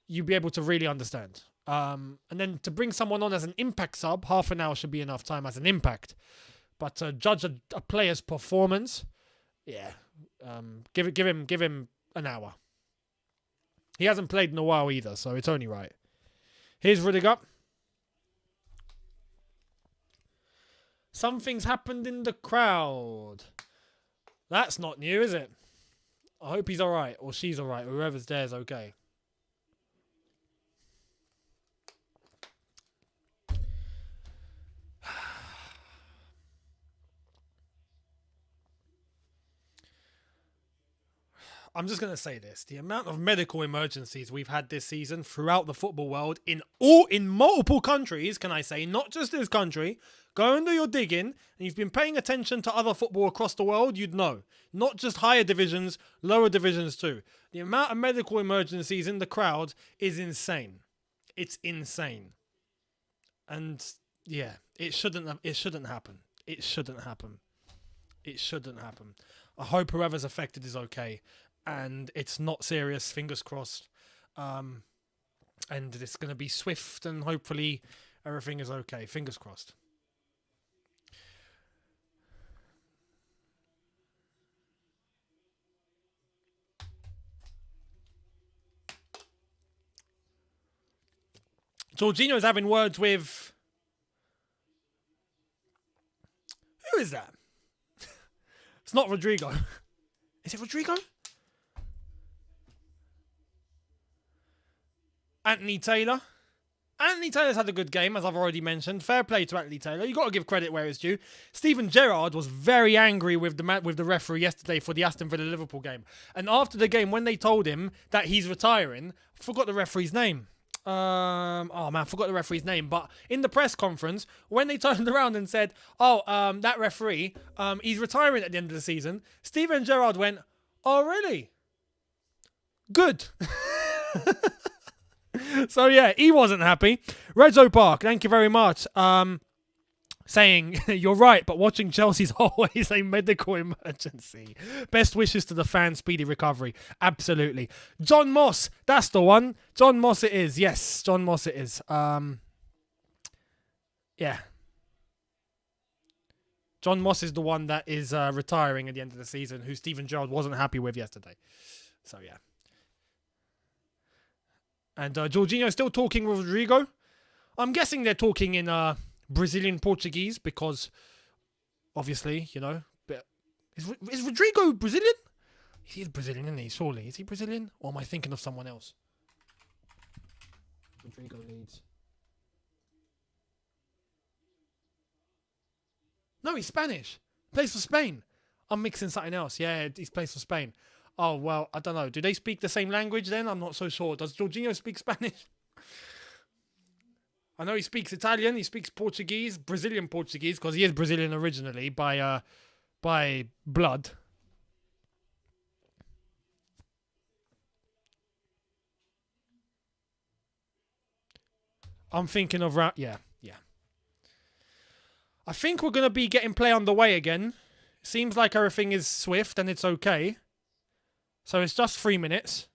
Speaker 1: you'll be able to really understand. And then to bring someone on as an impact sub, half an hour should be enough time as an impact. But to judge a player's performance, yeah, give him an hour. He hasn't played in a while either, so it's only right. Here's Rudiger. Something's happened in the crowd. That's not new, is it? I hope he's alright, or she's alright, or whoever's there is okay. I'm just going to say this. The amount of medical emergencies we've had this season throughout the football world in multiple countries, can I say, not just this country. Go and do your digging, and you've been paying attention to other football across the world, you'd know. Not just higher divisions, lower divisions too. The amount of medical emergencies in the crowd is insane. It's insane. And yeah, it shouldn't happen. It shouldn't happen. It shouldn't happen. I hope whoever's affected is okay. And it's not serious, fingers crossed. And it's going to be swift and hopefully everything is okay. Fingers crossed. Jorginho's having words with... Who is that? It's not Rodrigo. Is it Rodrigo? Anthony Taylor. Anthony Taylor's had a good game, as I've already mentioned. Fair play to Anthony Taylor. You've got to give credit where it's due. Steven Gerrard was very angry with the referee yesterday for the Aston Villa-Liverpool game. And after the game, when they told him that he's retiring, I forgot the referee's name. I forgot the referee's name. But in the press conference, when they turned around and said, that referee, he's retiring at the end of the season, Steven Gerrard went, oh, really? Good. So, yeah, he wasn't happy. Rezo Park, thank you very much. Saying, you're right, but watching Chelsea's always a medical emergency. Best wishes to the fans, speedy recovery. Absolutely. John Moss, that's the one. John Moss it is. Yes, John Moss it is. Yeah. John Moss is the one that is retiring at the end of the season, who Steven Gerrard wasn't happy with yesterday. So, yeah. And Jorginho still talking with Rodrigo. I'm guessing they're talking in Brazilian Portuguese because, obviously, you know. Is Rodrigo Brazilian? He is Brazilian, isn't he? Surely. Is he Brazilian? Or am I thinking of someone else? Rodrigo Leeds. No, he's Spanish. Plays for Spain. I'm mixing something else. Yeah, he plays for Spain. Oh, well, I don't know. Do they speak the same language then? I'm not so sure. Does Jorginho speak Spanish? I know he speaks Italian. He speaks Portuguese, Brazilian Portuguese, because he is Brazilian originally by blood. I'm thinking of... Yeah. I think we're going to be getting play on the way again. Seems like everything is swift and it's okay. So it's just 3 minutes.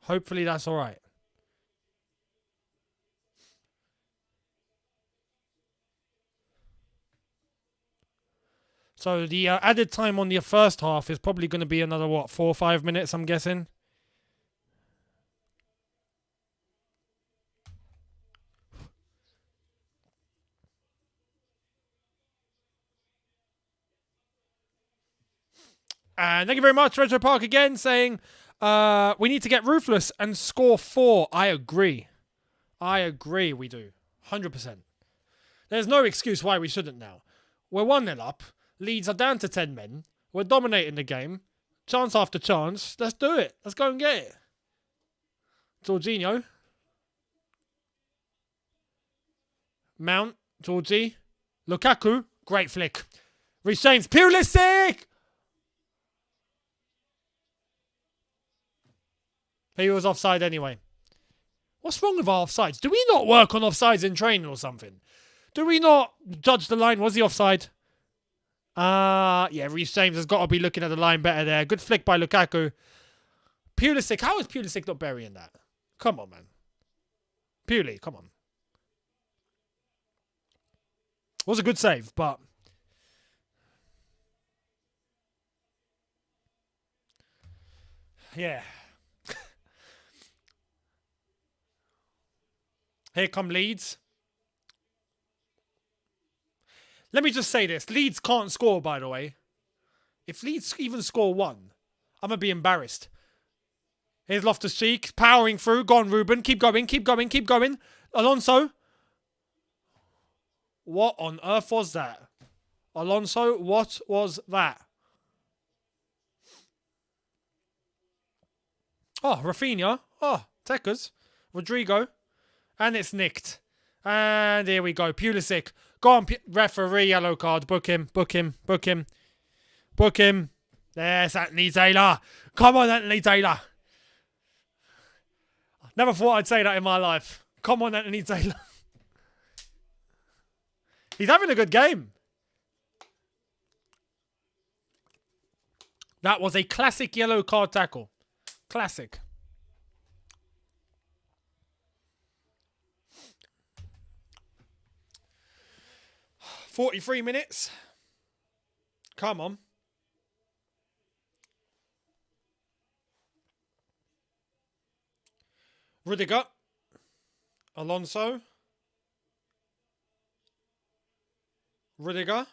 Speaker 1: Hopefully that's all right. So the added time on the first half is probably going to be another, 4 or 5 minutes, I'm guessing. And thank you very much, Retro Park, again, saying we need to get ruthless and score 4. I agree. We do. 100%. There's no excuse why we shouldn't now. We're 1-0 up. Leeds are down to 10 men. We're dominating the game. Chance after chance. Let's do it. Let's go and get it. Jorginho. Mount. Georgie. Lukaku. Great flick. Reece James. Pulisic! He was offside anyway. What's wrong with our offsides? Do we not work on offsides in training or something? Do we not judge the line? Was he offside? Yeah, Reece James has got to be looking at the line better there. Good flick by Lukaku. Pulisic. How is Pulisic not burying that? Come on, man. Puli, come on. Was a good save, but... yeah. Here come Leeds. Let me just say this. Leeds can't score, by the way. If Leeds even score 1, I'm going to be embarrassed. Here's Loftus-Cheek, powering through. Go on, Ruben. Keep going, keep going, keep going. Alonso. What on earth was that? Alonso, what was that? Oh, Rafinha. Oh, Tekers. Rodrigo. And it's nicked. And here we go. Pulisic. Go on, referee, yellow card. Book him, book him, book him. Book him. There's Anthony Taylor. Come on, Anthony Taylor. Never thought I'd say that in my life. Come on, Anthony Taylor. He's having a good game. That was a classic yellow card tackle. Classic. $43. Come on. Rudiger. Alonso. Rudiger.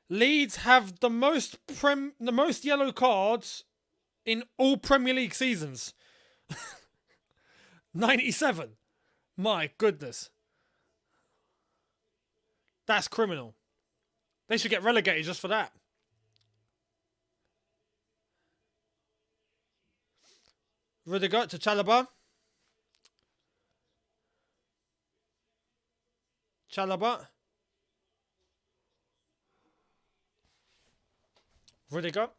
Speaker 1: Leeds have the most yellow cards in all Premier League seasons. 97. My goodness. That's criminal. They should get relegated just for that. Rudiger to Chalobah. Chalobah. Rudiger.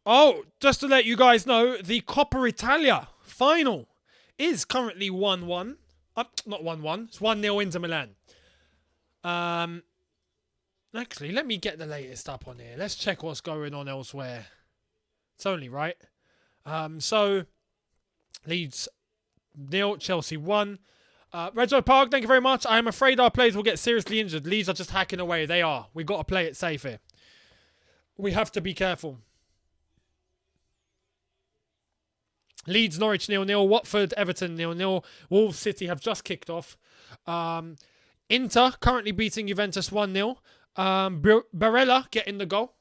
Speaker 1: Oh, just to let you guys know, the Coppa Italia final is currently 1-1. Not 1-1. It's 1-0 Inter Milan. Actually, let me get the latest up on here. Let's check what's going on elsewhere. It's only right. So, Leeds 0, Chelsea 1. Reggio Park, thank you very much. I am afraid our players will get seriously injured. Leeds are just hacking away. They are. We've got to play it safe here. We have to be careful. Leeds, Norwich 0-0. Watford, Everton 0-0. Wolves City have just kicked off. Inter currently beating Juventus 1-0. Barella getting the goal.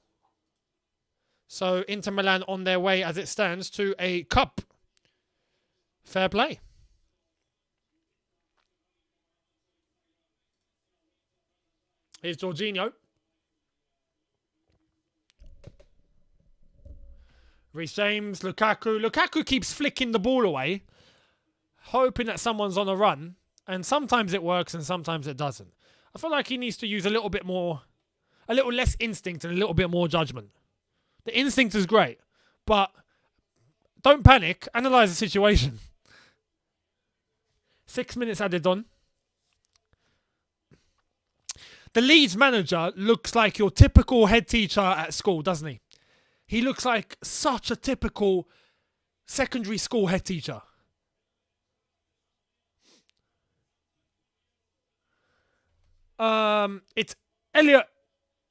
Speaker 1: So Inter Milan on their way as it stands to a cup. Fair play. Here's Jorginho. Reece James, Lukaku. Lukaku keeps flicking the ball away, hoping that someone's on a run. And sometimes it works and sometimes it doesn't. I feel like he needs to use a little less instinct and a little bit more judgment. The instinct is great, but don't panic. Analyse the situation. 6 minutes added on. The Leeds manager looks like your typical head teacher at school, doesn't he? He looks like such a typical secondary school head teacher. It's Elliot.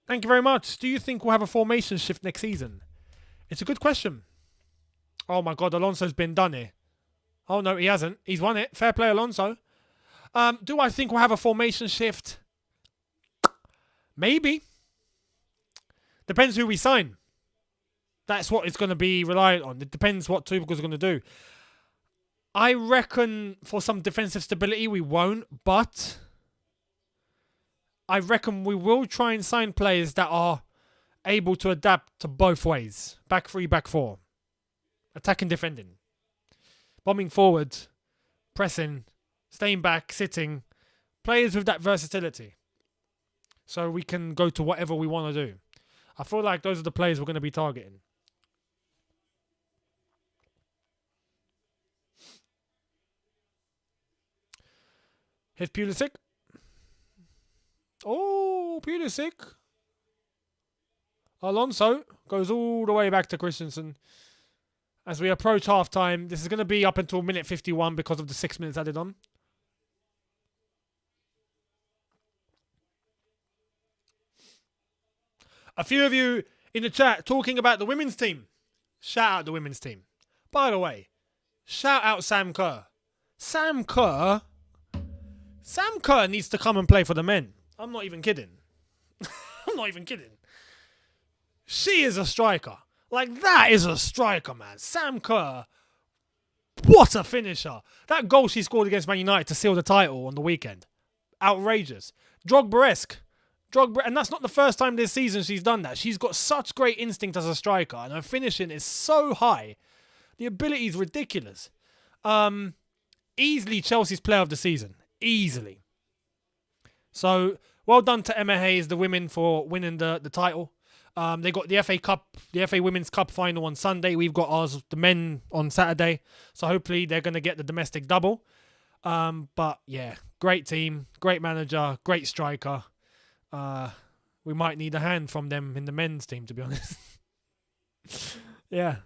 Speaker 1: Thank you very much. Do you think we'll have a formation shift next season? It's a good question. Oh my God, Alonso's been done here. Oh, no, he hasn't. He's won it. Fair play, Alonso. Do I think we'll have a formation shift? Maybe. Depends who we sign. That's what it's going to be reliant on. It depends what Tuchel's going to do. I reckon for some defensive stability we won't, but I reckon we will try and sign players that are able to adapt to both ways. Back three, back four. Attacking, defending. Bombing forward, pressing, staying back, sitting. Players with that versatility. So we can go to whatever we want to do. I feel like those are the players we're going to be targeting. Here's Pulisic. Oh, Pulisic. Alonso goes all the way back to Christensen. As we approach half-time, this is going to be up until minute 51 because of the 6 minutes added on. A few of you in the chat talking about the women's team. Shout out the women's team. By the way, shout out Sam Kerr. Sam Kerr needs to come and play for the men. I'm not even kidding. I'm not even kidding. She is a striker. Like, that is a striker, man. Sam Kerr. What a finisher. That goal she scored against Man United to seal the title on the weekend. Outrageous. Drogba-esque. And that's not the first time this season she's done that. She's got such great instinct as a striker, and her finishing is so high. The ability is ridiculous. Easily Chelsea's player of the season. Easily. So, well done to Emma Hayes, the women, for winning the title. They got the FA Cup, the FA Women's Cup final on Sunday. We've got ours, the men, on Saturday. So hopefully they're going to get the domestic double. But yeah, great team, great manager, great striker. We might need a hand from them in the men's team, to be honest. Yeah.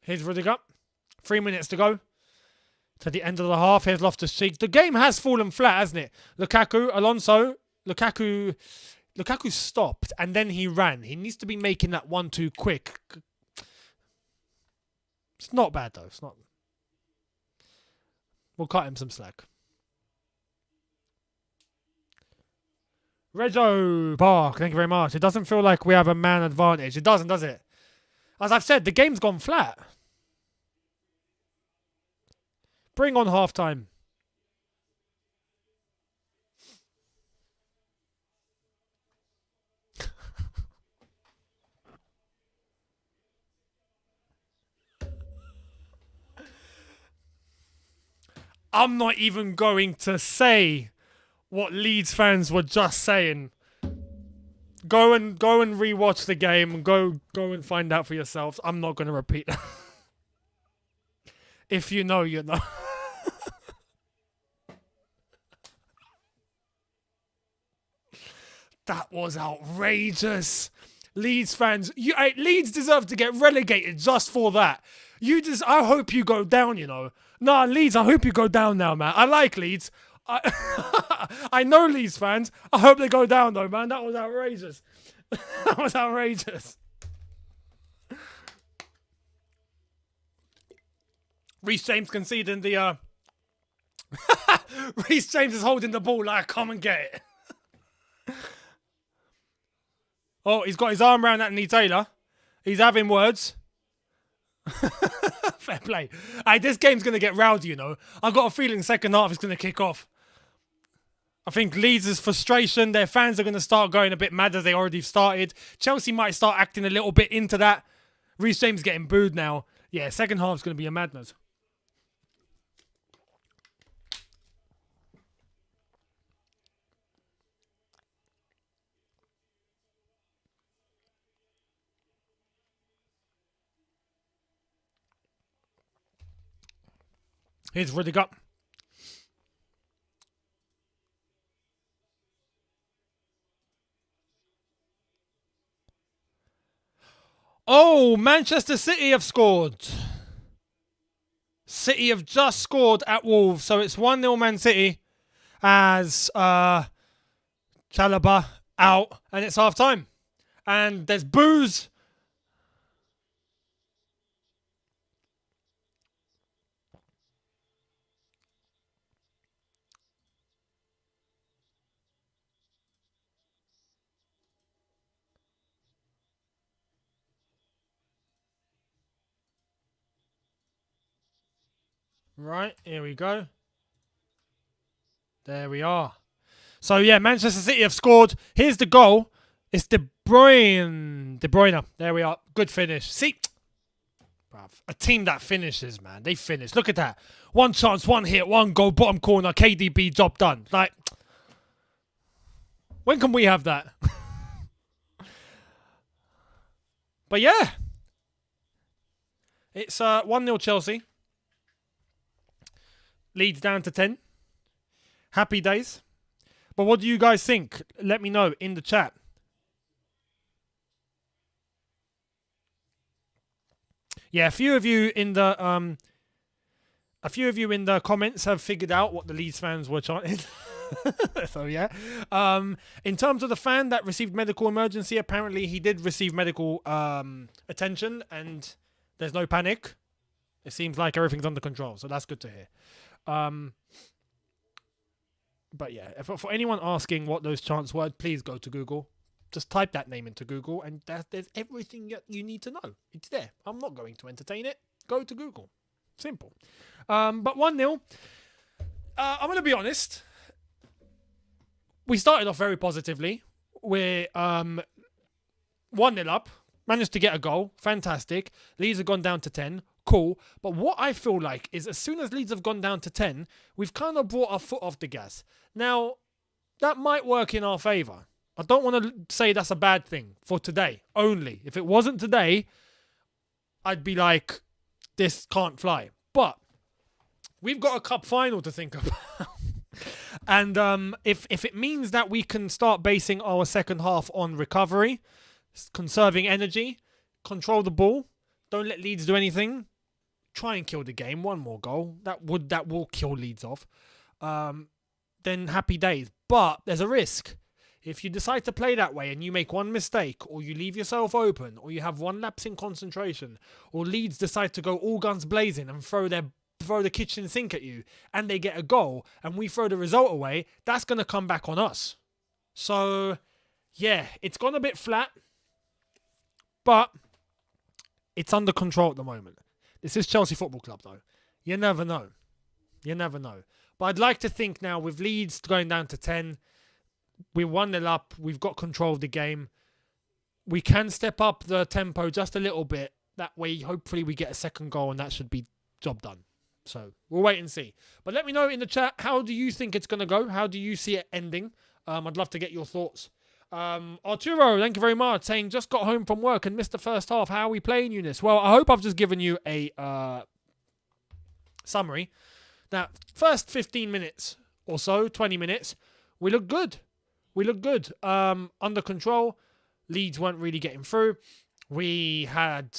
Speaker 1: Here's Rudiger. 3 minutes to go to the end of the half. Here's Loftus-Cheek. The game has fallen flat, hasn't it? Lukaku, Alonso. Lukaku stopped and then he ran. He needs to be making that 1-2 quick. It's not bad, though. It's not. We'll cut him some slack. Reggio Park, thank you very much. It doesn't feel like we have a man advantage. It doesn't, does it? As I've said, the game's gone flat. Bring on half-time. I'm not even going to say what Leeds fans were just saying. Go and rewatch the game. Go and find out for yourselves. I'm not going to repeat that. If you know, you know. That was outrageous. Leeds fans, Leeds deserve to get relegated just for that. I hope you go down, you know. Nah, Leeds, I hope you go down now, man. I like Leeds. I know Leeds fans. I hope they go down, though, man. That was outrageous. That was outrageous. Reece James conceding the... Reece James is holding the ball like, come and get it. Oh, he's got his arm around Anthony Taylor. He's having words. Fair play. This game's going to get rowdy, you know. I've got a feeling second half is going to kick off. I think Leeds' frustration, their fans are going to start going a bit mad as they already started. Chelsea might start acting a little bit into that. Reece James getting booed now. Yeah, second half's going to be a madness. Here's Rudiger. Oh, Manchester City have scored. City have just scored at Wolves, so it's 1-0 Man City as Chalobah out, and it's half time. And there's boos. Right, here we go. There we are. So, yeah, Manchester City have scored. Here's the goal. It's De Bruyne. De Bruyne. There we are. Good finish. See? Bruv, a team that finishes, man. They finish. Look at that. One chance, one hit, one goal, bottom corner, KDB, job done. Like, when can we have that? But, yeah. It's 1-0 Chelsea. Leeds down to 10. Happy days. But what do you guys think? Let me know in the chat. Yeah, a few of you in the comments have figured out what the Leeds fans were chanting. So yeah. In terms of the fan that received medical emergency, apparently he did receive medical attention and there's no panic. It seems like everything's under control, so that's good to hear. But yeah, for anyone asking what those chants were, please go to Google. Just type that name into Google and there's everything you need to know. It's there. I'm not going to entertain it. Go to Google. Simple. But 1-0. I'm going to be honest. We started off very positively. We're 1-0 up. Managed to get a goal. Fantastic. Leeds have gone down to 10. Cool. But what I feel like is as soon as Leeds have gone down to 10, we've kind of brought our foot off the gas. Now, that might work in our favour. I don't want to say that's a bad thing for today only. If it wasn't today, I'd be like, this can't fly. But we've got a cup final to think about. And if it means that we can start basing our second half on recovery, conserving energy, control the ball, don't let Leeds do anything, try and kill the game, one more goal, that will kill Leeds off, then happy days. But there's a risk. If you decide to play that way and you make one mistake, or you leave yourself open, or you have one lapse in concentration, or Leeds decide to go all guns blazing and throw the kitchen sink at you, and they get a goal, and we throw the result away, that's going to come back on us. So, yeah, it's gone a bit flat, but it's under control at the moment. This is Chelsea Football Club, though. You never know. You never know. But I'd like to think now, with Leeds going down to 10, we're 1-0 up. We've got control of the game. We can step up the tempo just a little bit. That way, hopefully, we get a second goal, and that should be job done. So, we'll wait and see. But let me know in the chat, how do you think it's going to go? How do you see it ending? I'd love to get your thoughts. Arturo, thank you very much, saying, just got home from work and missed the first half. How are we playing, Younes? Well, I hope I've just given you a summary. Now, first 15 minutes or so, 20 minutes, we look good. We look good. Under control. Leeds weren't really getting through. We had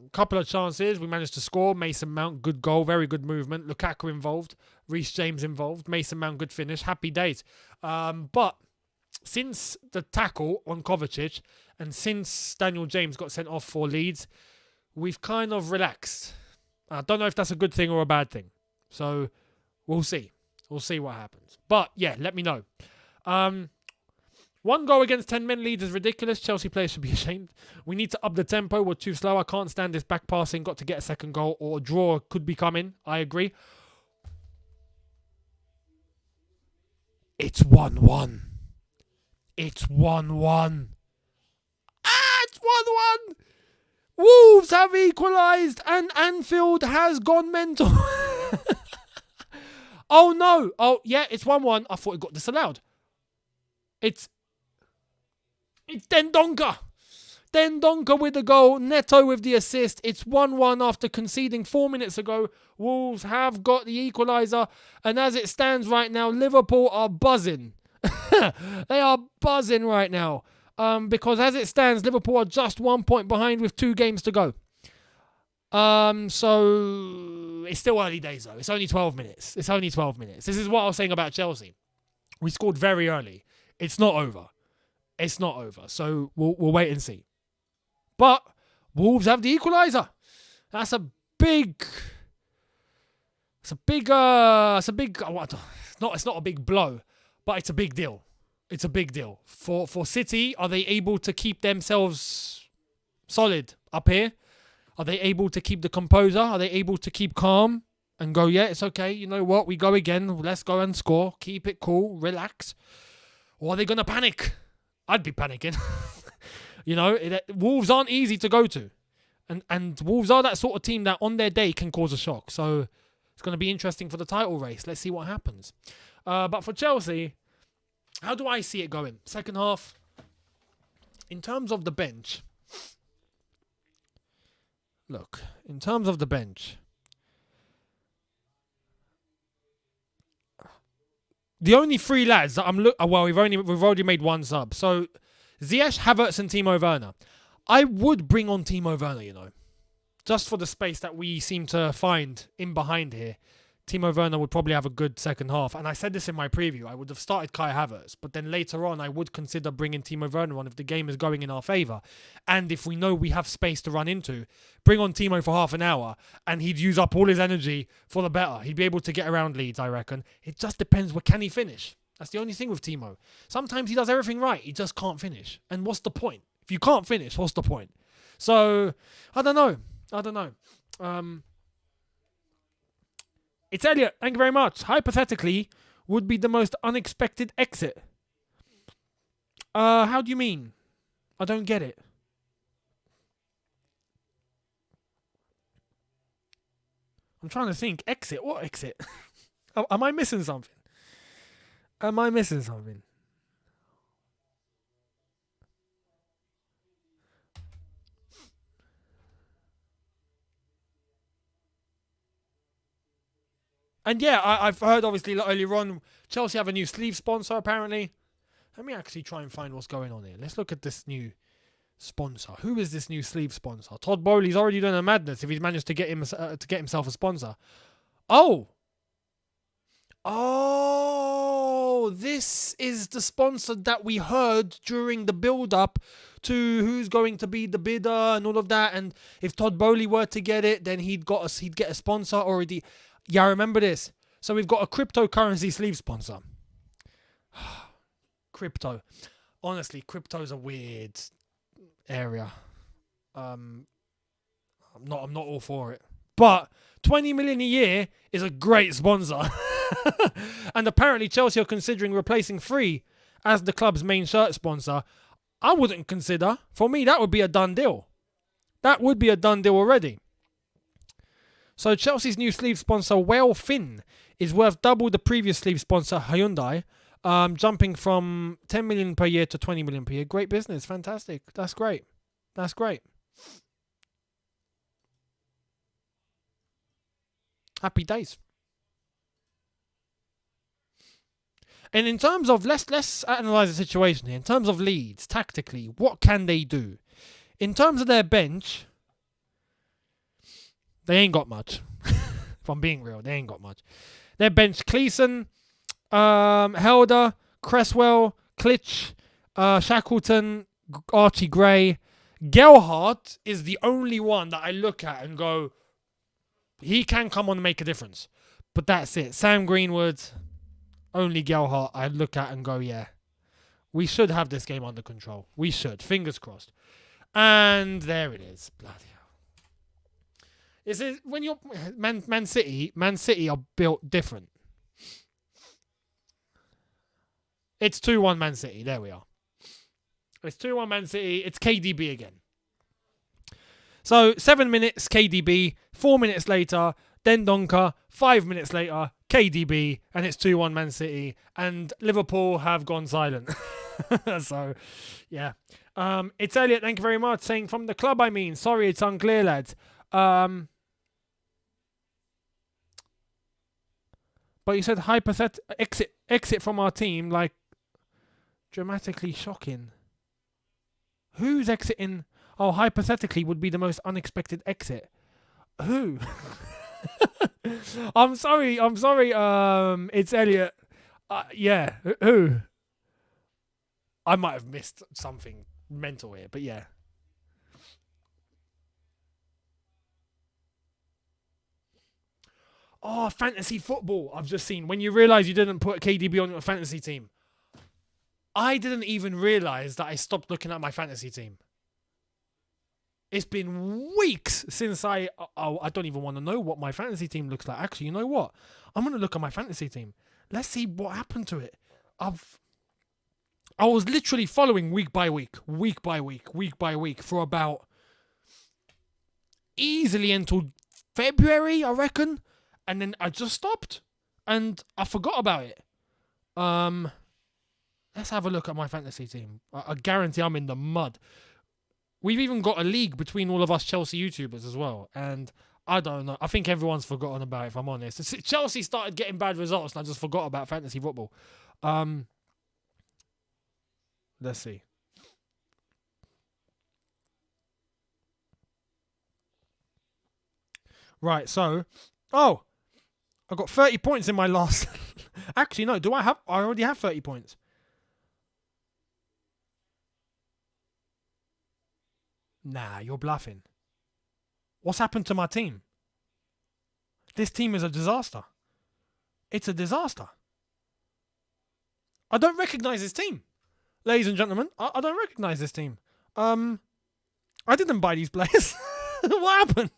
Speaker 1: a couple of chances. We managed to score. Mason Mount, good goal. Very good movement. Lukaku involved. Reece James involved. Mason Mount, good finish. Happy days. But since the tackle on Kovacic and since Daniel James got sent off for Leeds, we've kind of relaxed. I don't know if that's a good thing or a bad thing. So we'll see. We'll see what happens. But yeah, let me know. One goal against 10 men Leeds is ridiculous. Chelsea players should be ashamed. We need to up the tempo. We're too slow. I can't stand this back passing. Got to get a second goal, or a draw could be coming. I agree. It's 1-1. It's 1-1. It's 1-1. Wolves have equalised and Anfield has gone mental. Oh no. Oh yeah, it's 1-1. I thought it got disallowed. It's Dendonka. Dendonka with the goal. Neto with the assist. It's 1-1 after conceding 4 minutes ago. Wolves have got the equaliser. And as it stands right now, Liverpool are buzzing. They are buzzing right now. Because as it stands, Liverpool are just 1 point behind with 2 games to go. So
Speaker 2: it's still early days, though. It's only 12 minutes. This is what I was saying about Chelsea. We scored very early. It's not over. So we'll wait and see. But Wolves have the equaliser. It's not a big blow, but it's a big deal. For City. Are they able to keep themselves solid up here? Are they able to keep the composure? Are they able to keep calm and go, yeah, it's okay. You know what? We go again. Let's go and score. Keep it cool. Relax. Or are they going to panic? I'd be panicking. Wolves aren't easy to go to. And Wolves are that sort of team that on their day can cause a shock. So it's going to be interesting for the title race. Let's see what happens. But for Chelsea, how do I see it going? Second half, in terms of the bench. Look, in terms of the bench, the only three lads that we've already made one sub. So Ziyech, Havertz, and Timo Werner. I would bring on Timo Werner, just for the space that we seem to find in behind here. Timo Werner would probably have a good second half. And I said this in my preview. I would have started Kai Havertz. But then later on, I would consider bringing Timo Werner on if the game is going in our favour. And if we know we have space to run into, bring on Timo for half an hour. And he'd use up all his energy for the better. He'd be able to get around Leeds, I reckon. It just depends. Can he finish? That's the only thing with Timo. Sometimes he does everything right. He just can't finish. And what's the point? If you can't finish, what's the point? So, I don't know. It's Elliot. Thank you very much. Hypothetically, would be the most unexpected exit. How do you mean? I don't get it. I'm trying to think. Exit? What exit? Am I missing something? And yeah, I've heard obviously earlier on, Chelsea have a new sleeve sponsor apparently. Let me actually try and find what's going on here. Let's look at this new sponsor. Who is this new sleeve sponsor? Todd Bowley's already done a madness if he's managed to get himself a sponsor. Oh, this is the sponsor that we heard during the build-up to who's going to be the bidder and all of that. And if Todd Bowley were to get it, then he'd get a sponsor already. Yeah, I remember this. So we've got a cryptocurrency sleeve sponsor. Crypto. Honestly, crypto's a weird area. I'm not all for it. But 20 million a year is a great sponsor. And apparently Chelsea are considering replacing Free as the club's main shirt sponsor. I wouldn't consider. For me, that would be a done deal. That would be a done deal already. So Chelsea's new sleeve sponsor, Whale Fin, is worth double the previous sleeve sponsor, Hyundai, jumping from 10 million per year to 20 million per year. Great business. Fantastic. That's great. Happy days. And in terms of, let's analyse the situation here. In terms of Leeds, tactically, what can they do? In terms of their bench, they ain't got much. If I'm being real, they ain't got much. Their bench, Cleeson, Helder, Cresswell, Klitsch, Shackleton, Archie Gray. Gelhardt is the only one that I look at and go, he can come on and make a difference. But that's it. Sam Greenwood, only Gelhardt I look at and go, yeah, we should have this game under control. We should. Fingers crossed. And there it is. Bloody hell. Is it when you're Man City are built different. It's 2-1 Man City. There we are. It's 2-1 Man City. It's KDB again. So 7 minutes KDB, 4 minutes later Dendonka, 5 minutes later KDB, and it's 2-1 Man City, and Liverpool have gone silent. So yeah, it's Elliot. Thank you very much. Saying from the club. Sorry, it's unclear, lads. But you said exit from our team, like dramatically shocking. Who's exiting? Oh, hypothetically would be the most unexpected exit. Who? I'm sorry. It's Elliot. Yeah. Who? I might have missed something mental here, but yeah. Oh, fantasy football. I've just seen. When you realise you didn't put KDB on your fantasy team. I didn't even realise that I stopped looking at my fantasy team. It's been weeks since I don't even want to know what my fantasy team looks like. Actually, you know what? I'm going to look at my fantasy team. Let's see what happened to it. I was literally following week by week for about easily until February, I reckon. And then I just stopped and I forgot about it. Let's have a look at my fantasy team. I guarantee I'm in the mud. We've even got a league between all of us Chelsea YouTubers as well. And I don't know. I think everyone's forgotten about it, if I'm honest. Chelsea started getting bad results and I just forgot about fantasy football. Let's see. Right, so... Oh! I got 30 points in my last... Actually, no. I already have 30 points. Nah, you're bluffing. What's happened to my team? This team is a disaster. It's a disaster. I don't recognise this team. Ladies and gentlemen, I don't recognise this team. I didn't buy these players. What happened?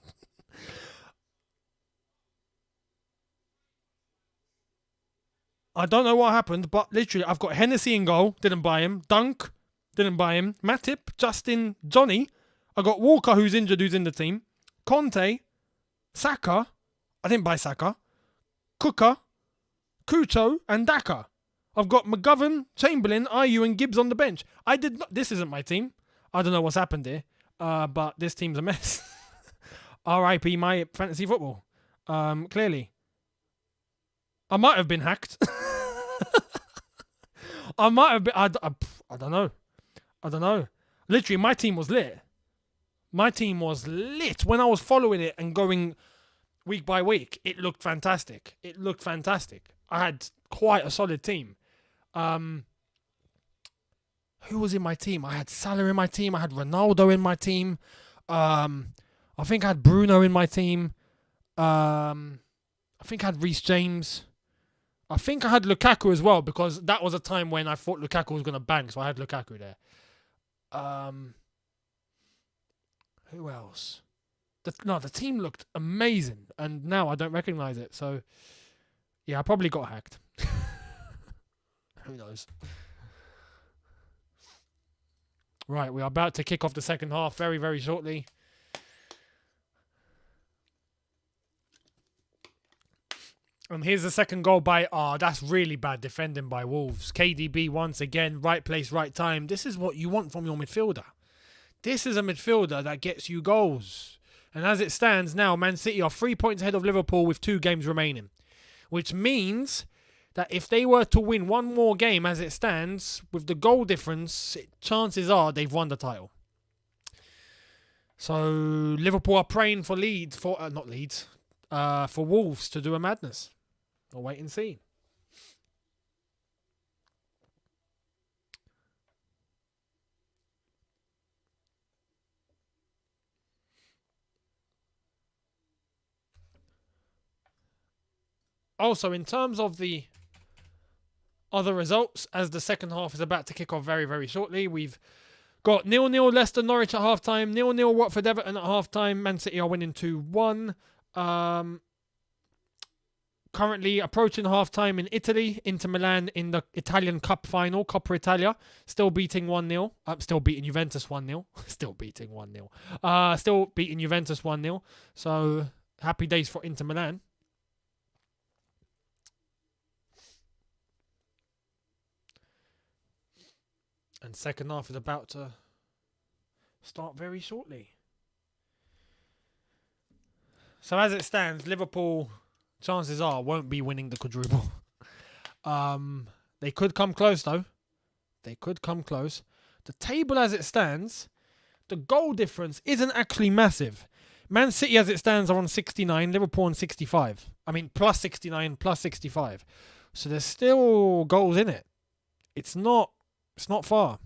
Speaker 2: I don't know what happened, but literally, I've got Hennessy in goal. Didn't buy him. Dunk. Didn't buy him. Matip. Justin. Johnny. I got Walker, who's injured, who's in the team. Conte. Saka. I didn't buy Saka. Cooker. Kuto. And Daka. I've got McGovern, Chamberlain, Ayew, and Gibbs on the bench. I did not. This isn't my team. I don't know what's happened here. But this team's a mess. R.I.P. my fantasy football. Clearly. I might have been hacked. I might have been. I don't know. I don't know. Literally, my team was lit. My team was lit. When I was following it and going week by week, it looked fantastic. It looked fantastic. I had quite a solid team. Who was in my team? I had Salah in my team. I had Ronaldo in my team. I think I had Bruno in my team. I think I had Reece James. I think I had Lukaku as well because that was a time when I thought Lukaku was going to bang, so I had Lukaku there. Who else? The team looked amazing, and now I don't recognise it. So, yeah, I probably got hacked. Who knows? Right, we are about to kick off the second half very, very shortly. And here's the second goal by... that's really bad defending by Wolves. KDB once again, right place, right time. This is what you want from your midfielder. This is a midfielder that gets you goals. And as it stands now, Man City are 3 points ahead of Liverpool with 2 games remaining. Which means that if they were to win one more game as it stands, with the goal difference, chances are they've won the title. So Liverpool are praying for Leeds, for Wolves to do a madness. We'll wait and see. Also, in terms of the other results, as the second half is about to kick off very, very shortly, we've got 0-0 Leicester Norwich at half-time, 0-0 Watford Everton at half-time. Man City are winning 2-1. Currently approaching half-time in Italy. Inter Milan in the Italian Cup final, Coppa Italia, still beating 1-0. Still beating Juventus 1-0. Still beating 1-0. Still beating Juventus 1-0. So, happy days for Inter Milan. And second half is about to start very shortly. So as it stands, Liverpool, chances are, won't be winning the quadruple. They could come close, though. They could come close. The table as it stands, the goal difference isn't actually massive. Man City, as it stands, are on 69. Liverpool on 65. I mean, plus 69, plus 65. So there's still goals in it. It's not far.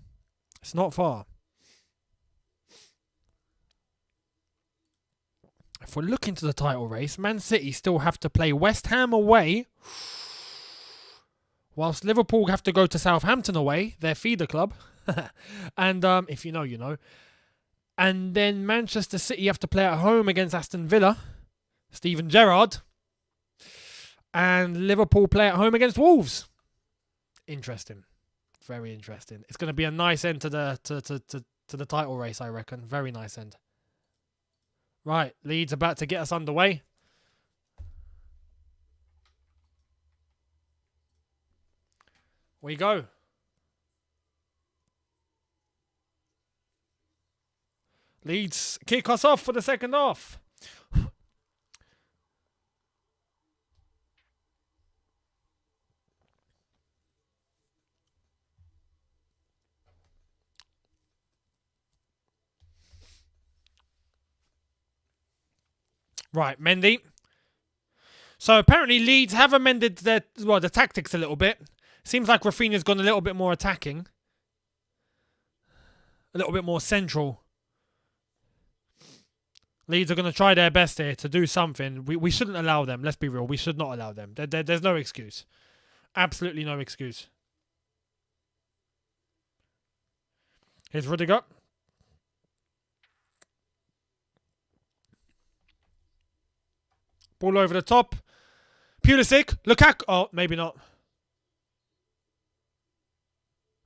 Speaker 2: It's not far. If we're looking to the title race, Man City still have to play West Ham away, whilst Liverpool have to go to Southampton away, their feeder club. And if you know, you know. And then Manchester City have to play at home against Aston Villa, Steven Gerrard. And Liverpool play at home against Wolves. Interesting. Very interesting. It's going to be a nice end to the title race, I reckon. Very nice end. Right, Leeds about to get us underway. We go. Leeds kick us off for the second half. Right, Mendy. So apparently Leeds have amended the tactics a little bit. Seems like Rafinha's gone a little bit more attacking. A little bit more central. Leeds are going to try their best here to do something. We shouldn't allow them. Let's be real. We should not allow them. There's no excuse. Absolutely no excuse. Here's Rudiger. Ball over the top. Pulisic. Lukaku. Oh, maybe not.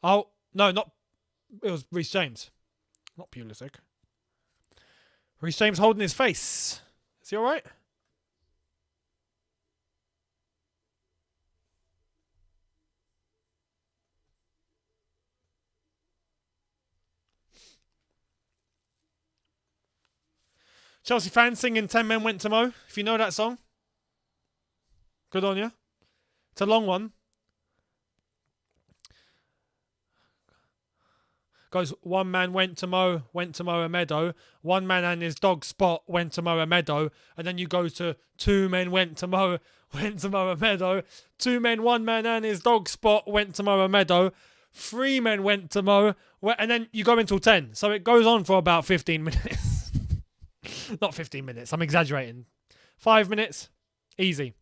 Speaker 2: Oh, no, not... It was Reece James. Not Pulisic. Reece James holding his face. Is he alright? Chelsea fans singing 10 Men Went to Mo. If you know that song, good on you. It's a long one. Goes, one man went to mow a meadow. One man and his dog Spot went to mow a meadow. And then you go to two men went to mow a meadow. Two men, one man and his dog Spot went to mow a meadow. Three men went to mow. And then you go until 10. So it goes on for about 15 minutes. Not 15 minutes. I'm exaggerating. 5 minutes. Easy.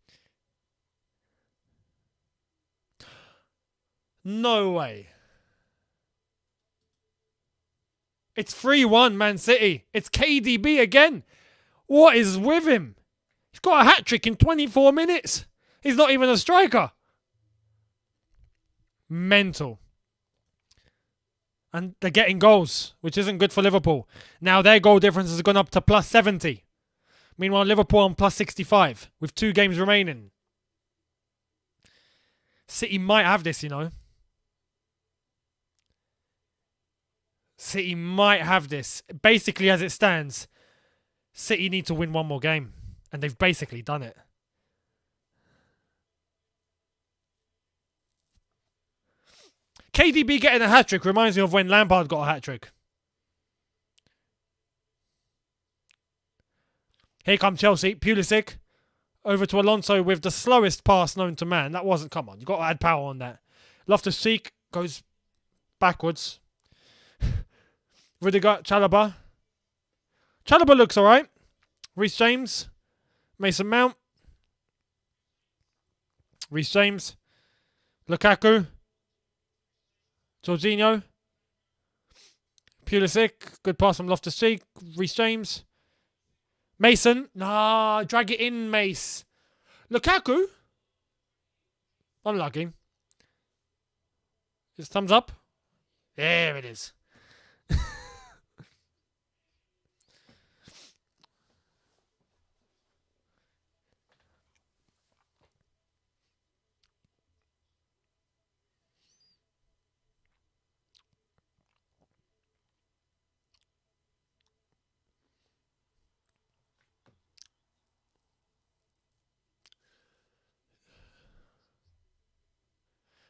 Speaker 2: No way. It's 3-1 Man City. It's KDB again. What is with him? He's got a hat-trick in 24 minutes. He's not even a striker. Mental. And they're getting goals, which isn't good for Liverpool. Now their goal difference has gone up to plus 70. Meanwhile, Liverpool on plus 65 with 2 games remaining. City might have this, you know. City might have this. Basically, as it stands, City need to win one more game. And they've basically done it. KDB getting a hat-trick reminds me of when Lampard got a hat-trick. Here come Chelsea. Pulisic. Over to Alonso with the slowest pass known to man. That wasn't... Come on, you've got to add power on that. Loftus-Cheek goes backwards. Rudiger, Chalobah. Chalobah looks alright. Reece James. Mason Mount. Reece James. Lukaku. Jorginho. Pulisic. Good pass from Loftus-Cheek. Reece James. Mason. Nah, drag it in, Mace. Lukaku. Unlucky. Just thumbs up. There it is.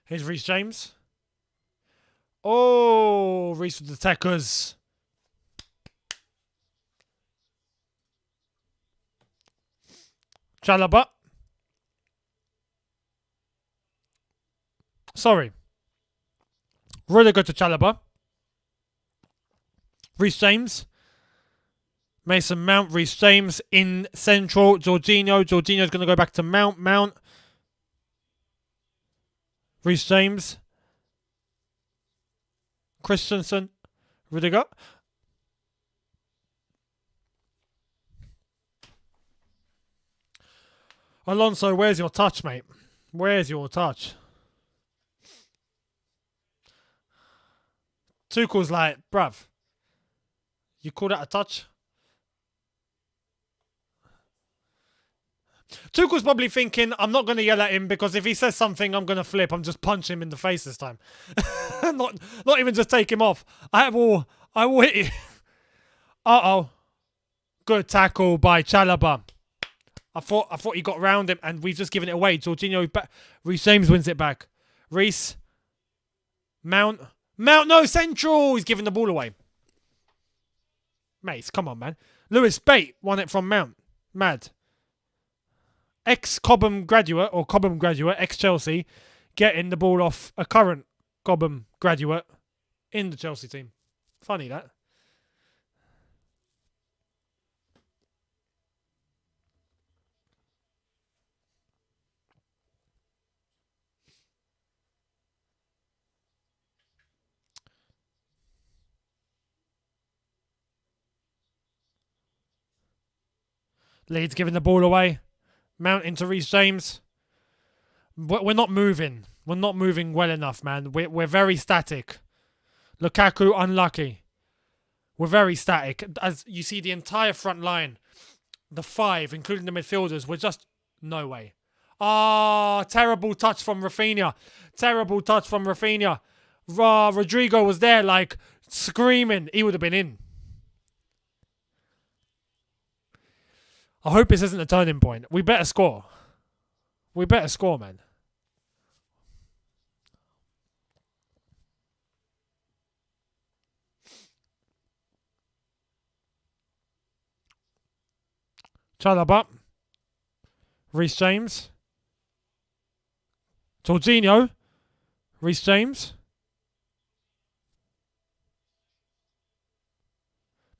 Speaker 2: Here's Reece James. Oh, Reece with the tackers. Chalobah. Sorry. Rudiger to Chalobah. Reece James. Mason Mount. Reece James in central. Jorginho. Jorginho's going to go back to Mount. Mount. Reece James. Christensen. Rudiger. Alonso, where's your touch, mate? Where's your touch? Tuchel's like, bruv, you call that a touch? Tuchel's probably thinking, I'm not going to yell at him because if he says something, I'm going to flip. I'm just punch him in the face this time. not even just take him off. I will hit you. Uh-oh. Good tackle by Chalobah. I thought he got round him and we've just given it away. Jorginho back. Reece James wins it back. Reece. Mount. Mount, no, central. He's giving the ball away. Mates, come on, man. Lewis Bate won it from Mount. Mad. Ex-Cobham graduate, ex-Chelsea, getting the ball off a current Cobham graduate in the Chelsea team. Funny, that. Leeds giving the ball away. Mount into Reece James. We're not moving. We're not moving well enough, man. We're very static. Lukaku unlucky. We're very static. As you see the entire front line, the five, including the midfielders, we're just no way. Ah, terrible touch from Rafinha. Terrible touch from Rafinha. Rodrigo was there like screaming. He would have been in. I hope this isn't a turning point. We better score. We better score, man. Chalobah. Reece James. Jorginho. Reece James.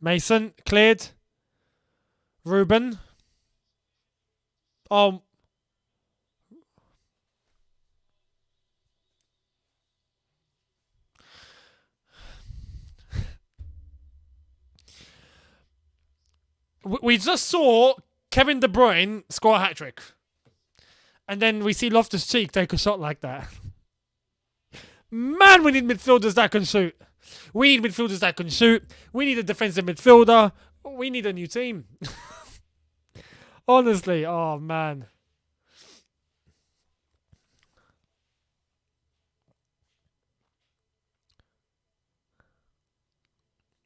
Speaker 2: Mason. Cleared. Ruben. Oh. We just saw Kevin De Bruyne score a hat-trick. And then we see Loftus-Cheek take a shot like that. Man, we need midfielders that can shoot. We need midfielders that can shoot. We need a defensive midfielder. We need a new team. Honestly, oh man.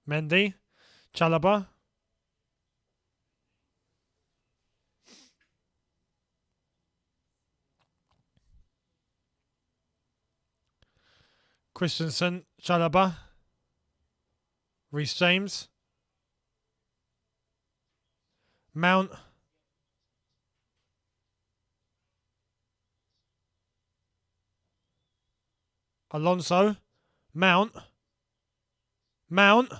Speaker 2: Mendy. Chalobah. Christensen. Chalobah. Reece James. Mount. Alonso. Mount. Mount.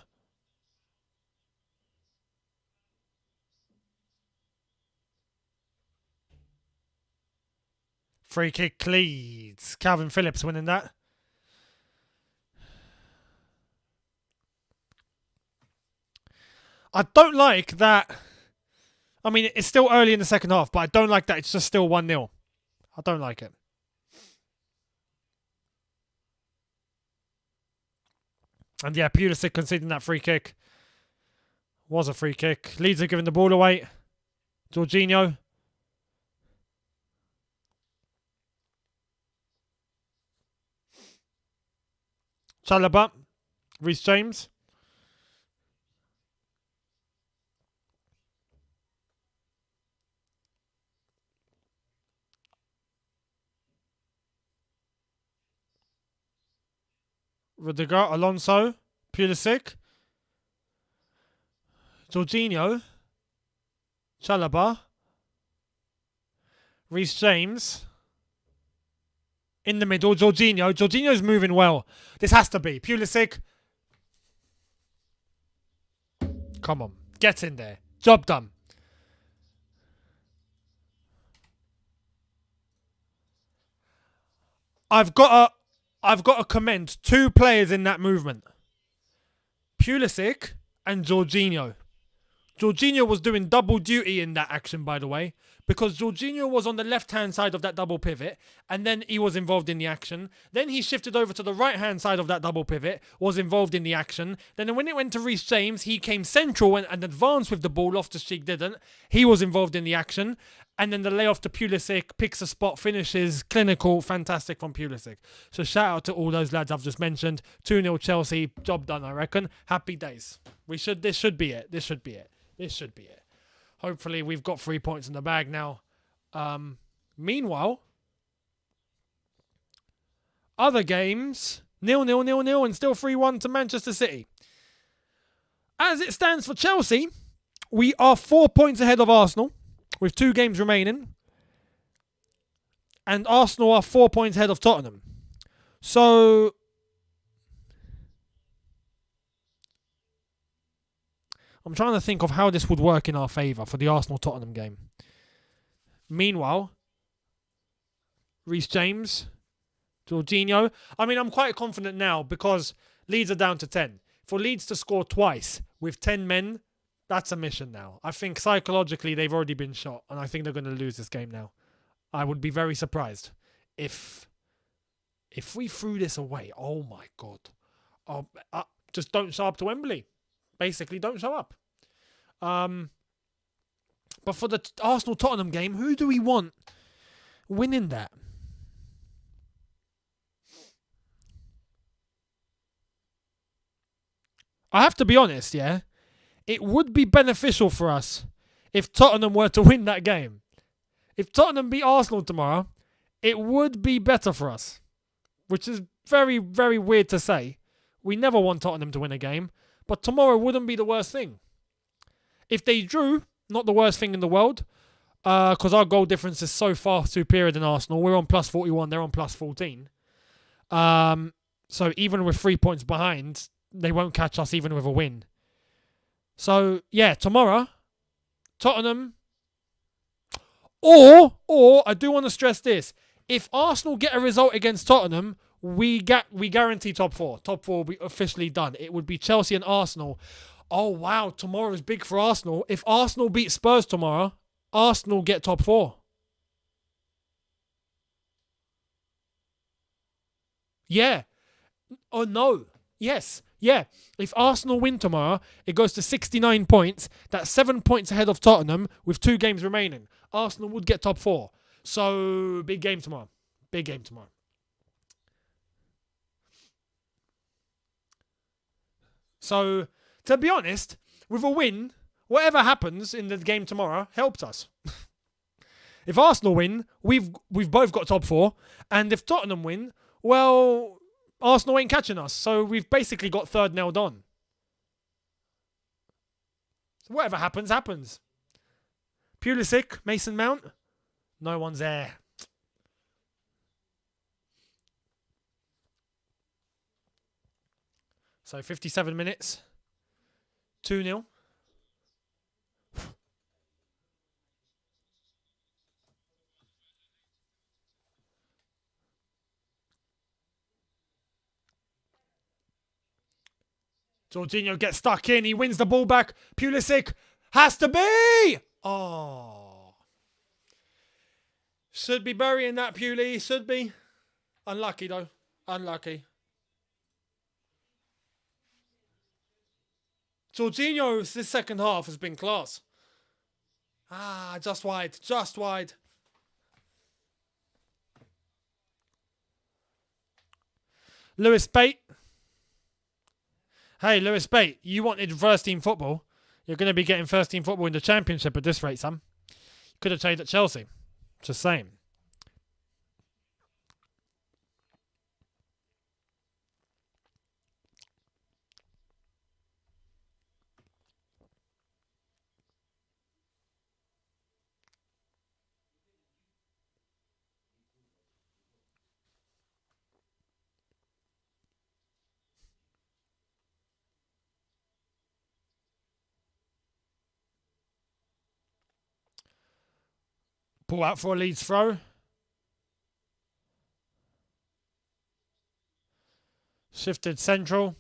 Speaker 2: Free kick, Leeds. Calvin Phillips winning that. I don't like that. I mean, it's still early in the second half, but I don't like that it's just still 1-0. I don't like it. And yeah, Pulisic conceding that free kick. Was a free kick. Leeds are giving the ball away. Jorginho. Chalobah. Reece James. Rudiger, Alonso, Pulisic, Jorginho, Chalobah, Reece James. In the middle, Jorginho. Jorginho's moving well. This has to be. Pulisic. Come on. Get in there. Job done. I've got to commend two players in that movement. Pulisic and Jorginho. Jorginho was doing double duty in that action, by the way, because Jorginho was on the left-hand side of that double pivot, and then he was involved in the action. Then he shifted over to the right-hand side of that double pivot, was involved in the action. Then when it went to Reece James, he came central and advanced with the ball. Loftus-Cheek didn't. He was involved in the action. And then the layoff to Pulisic, picks a spot, finishes, clinical, fantastic from Pulisic. So shout out to all those lads I've just mentioned. 2-0 Chelsea, job done, I reckon. Happy days. This should be it. Hopefully we've got 3 points in the bag now. Meanwhile, other games, 0-0, and still 3-1 to Manchester City. As it stands for Chelsea, we are 4 points ahead of Arsenal with 2 games remaining. And Arsenal are 4 points ahead of Tottenham. So I'm trying to think of how this would work in our favour for the Arsenal-Tottenham game. Meanwhile, Reece James, Jorginho. I mean, I'm quite confident now because Leeds are down to 10. For Leeds to score twice with 10 men, that's a mission now. I think psychologically they've already been shot, and I think they're going to lose this game now. I would be very surprised if we threw this away. Oh my God. Just don't show up to Wembley. Basically, don't show up. But for the Arsenal-Tottenham game, who do we want winning that? I have to be honest, yeah? It would be beneficial for us if Tottenham were to win that game. If Tottenham beat Arsenal tomorrow, it would be better for us. Which is very, very weird to say. We never want Tottenham to win a game. But tomorrow wouldn't be the worst thing. If they drew, not the worst thing in the world. Because our goal difference is so far superior than Arsenal. We're on plus 41, they're on plus 14. So even with 3 points behind, they won't catch us even with a win. So, yeah, tomorrow, Tottenham. Or I do want to stress this. If Arsenal get a result against Tottenham, we guarantee top 4. Top 4 will be officially done. It would be Chelsea and Arsenal. Oh, wow. Tomorrow is big for Arsenal. If Arsenal beat Spurs tomorrow, Arsenal get top 4. Yeah. Oh, no. Yes. Yeah. If Arsenal win tomorrow, it goes to 69 points. That's 7 points ahead of Tottenham with 2 games remaining. Arsenal would get top 4. So, big game tomorrow. Big game tomorrow. So, to be honest, with a win, whatever happens in the game tomorrow helps us. If Arsenal win, we've both got top 4. And if Tottenham win, well, Arsenal ain't catching us. So we've basically got third nailed on. So whatever happens, happens. Pulisic, Mason Mount, no one's there. So 57 minutes. 2-0. Jorginho gets stuck in. He wins the ball back. Pulisic has to be. Oh. Should be burying that, Puli. Should be. Unlucky, though. Unlucky. Jorginho, this second half has been class. Just wide. Just wide. Lewis Bate. Hey, Lewis Bate, you wanted first team football. You're going to be getting first team football in the Championship at this rate, Sam. Could have stayed at Chelsea. Just saying. Pull out for a Leeds throw. Shifted central.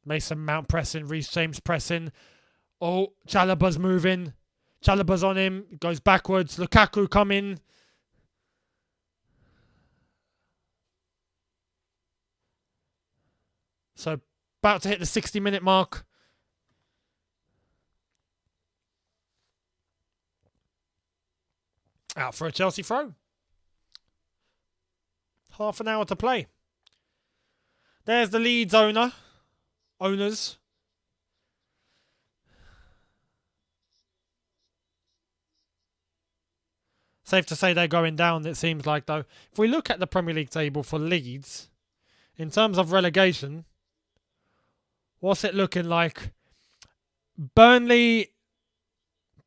Speaker 2: Mason Mount pressing. Reece James pressing. Oh, Chalobah's moving. Chalobah's on him. Goes backwards. Lukaku coming. So about to hit the 60-minute mark. Out for a Chelsea throw. Half an hour to play. There's the Leeds owners. Safe to say they're going down, it seems like, though. If we look at the Premier League table for Leeds, in terms of relegation, what's it looking like? Burnley,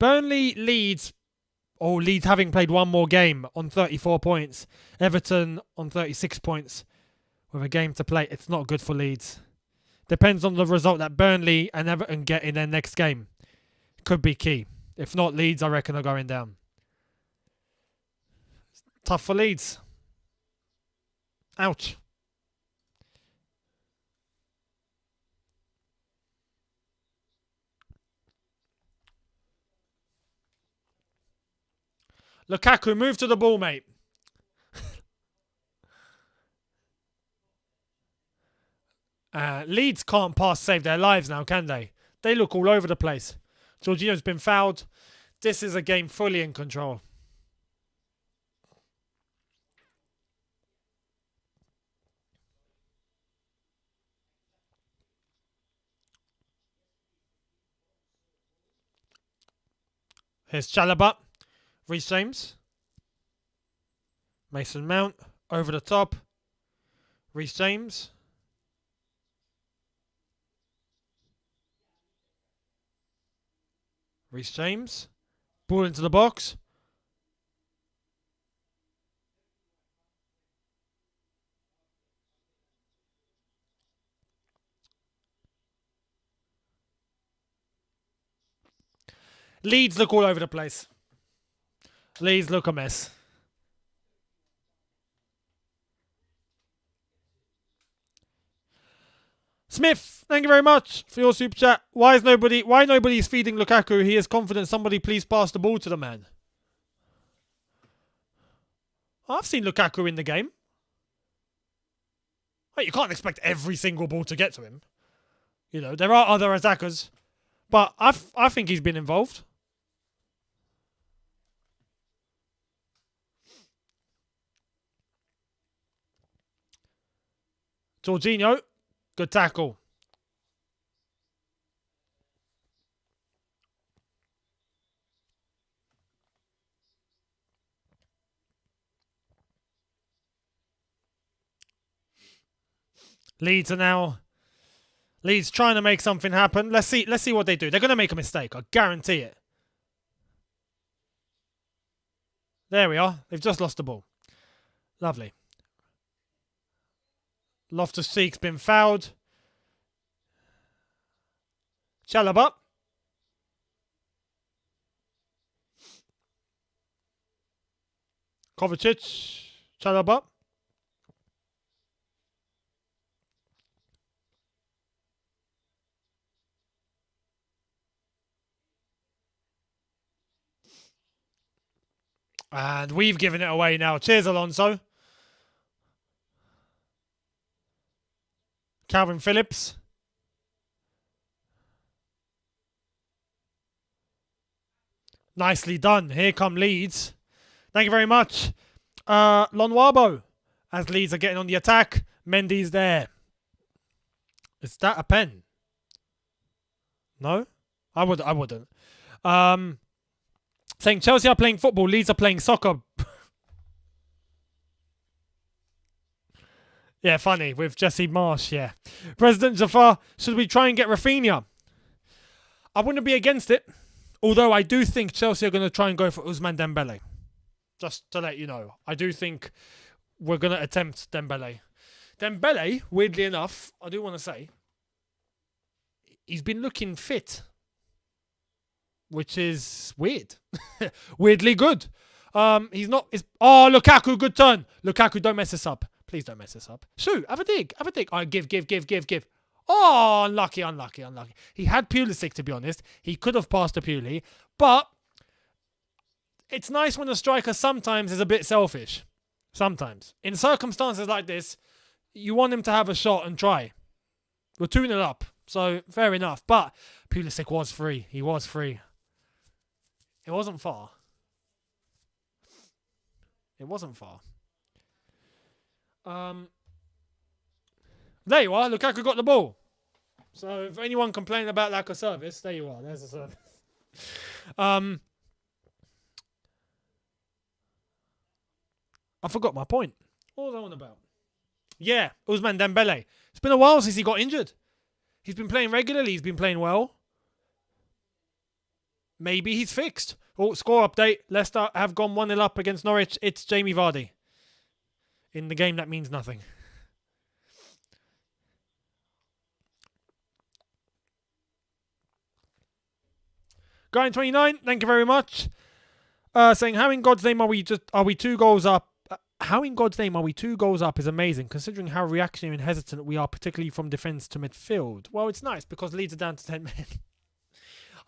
Speaker 2: Leeds, Leeds having played one more game on 34 points. Everton on 36 points with a game to play. It's not good for Leeds. Depends on the result that Burnley and Everton get in their next game. Could be key. If not, Leeds, I reckon, are going down. Tough for Leeds. Ouch. Lukaku, move to the ball, mate. Leeds can't pass save their lives now, can they? They look all over the place. Jorginho's been fouled. This is a game fully in control. Here's Chalobah. Reece James. Mason Mount. Over the top. Reece James. Reece James. Ball into the box. Leeds look all over the place. Leeds look a mess. Smith, thank you very much for your super chat. Why nobody's feeding Lukaku? He is confident. Somebody please pass the ball to the man. I've seen Lukaku in the game. You can't expect every single ball to get to him. You know, there are other attackers. But I think he's been involved. Jorginho, good tackle. Leeds trying to make something happen. Let's see what they do. They're going to make a mistake. I guarantee it. There we are. They've just lost the ball. Lovely. Loftus-Cheek's been fouled. Chalobah. Kovacic. Chalobah. And we've given it away now. Cheers, Alonso. Calvin Phillips. Nicely done. Here come Leeds. Thank you very much. Lonwabo. As Leeds are getting on the attack. Mendy's there. Is that a pen? No? I wouldn't. Saying Chelsea are playing football, Leeds are playing soccer. Yeah, funny, with Jesse Marsh, yeah. President Jafar, should we try and get Rafinha? I wouldn't be against it. Although I do think Chelsea are going to try and go for Ousmane Dembele. Just to let you know. I do think we're going to attempt Dembele. Dembele, weirdly enough, I do want to say, he's been looking fit. which is weird. Weirdly good. He's not. Lukaku, good turn. Lukaku, don't mess this up. Please don't mess this up. Shoot, have a dig. I give. Oh, unlucky. He had Pulisic, to be honest. He could have passed to Puli, but it's nice when a striker sometimes is a bit selfish. Sometimes. In circumstances like this, you want him to have a shot and try. We're 2-0 up, so fair enough. But Pulisic was free. He was free. It wasn't far. There you are. Lukaku got the ball. So if anyone complaining about lack of service, there you are. There's the service. I forgot my point. What was I on about? Yeah, Ousmane Dembele. It's been a while since he got injured. He's been playing regularly. He's been playing well. Maybe he's fixed. Oh, score update. Leicester have gone 1-0 up against Norwich. It's Jamie Vardy. In the game that means nothing. Guy29, thank you very much. Saying, how in God's name are we 2 goals up? How in God's name are we 2 goals up is amazing, considering how reactionary and hesitant we are, particularly from defence to midfield. Well, it's nice because Leeds are down to 10 men.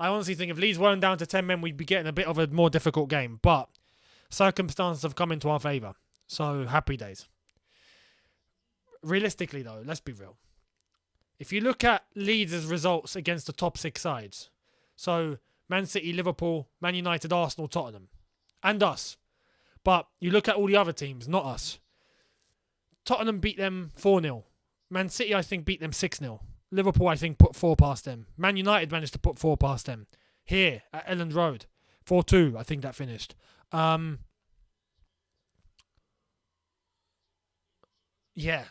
Speaker 2: I honestly think if Leeds weren't down to 10 men, we'd be getting a bit of a more difficult game. But circumstances have come into our favour. So, happy days. Realistically, though, let's be real. If you look at Leeds' results against the top 6 sides, so Man City, Liverpool, Man United, Arsenal, Tottenham, and us. But you look at all the other teams, not us. Tottenham beat them 4-0. Man City, I think, beat them 6-0. Liverpool, I think, put 4 past them. Man United managed to put 4 past them. Here, at Elland Road, 4-2, I think that finished. Yeah.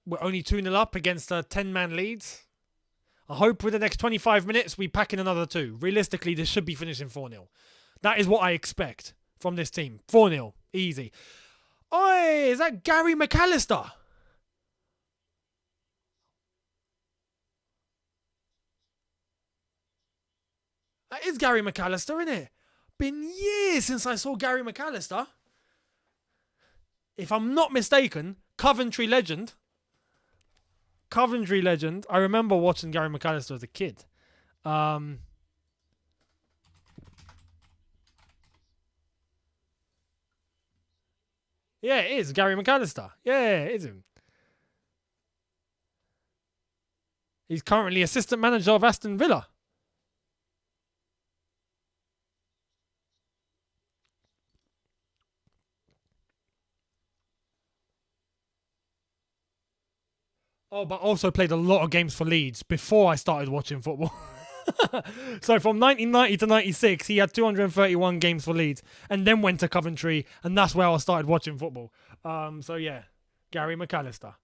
Speaker 2: We're only 2-0 up against a 10-man Leeds. I hope with the next 25 minutes we pack in another 2. Realistically, this should be finishing 4-0. That is what I expect from this team. 4-0. Easy. Oi, is that Gary McAllister? That is Gary McAllister, isn't it? Been years since I saw Gary McAllister. If I'm not mistaken, Coventry legend. I remember watching Gary McAllister as a kid. Yeah, it is Gary McAllister. Yeah, it is him. He's currently assistant manager of Aston Villa. Oh, but also played a lot of games for Leeds before I started watching football. So from 1990 to 96, he had 231 games for Leeds and then went to Coventry, and that's where I started watching football. So yeah, Gary McAllister.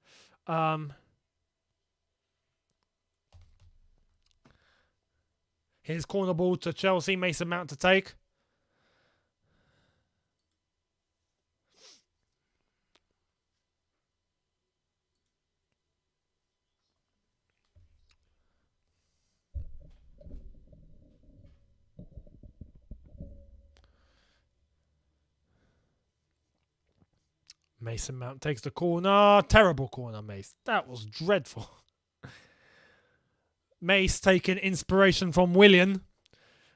Speaker 2: Here's corner ball to Chelsea, Mason Mount to take. Mason Mount takes the corner. Terrible corner, Mace. That was dreadful. Mace taking inspiration from Willian.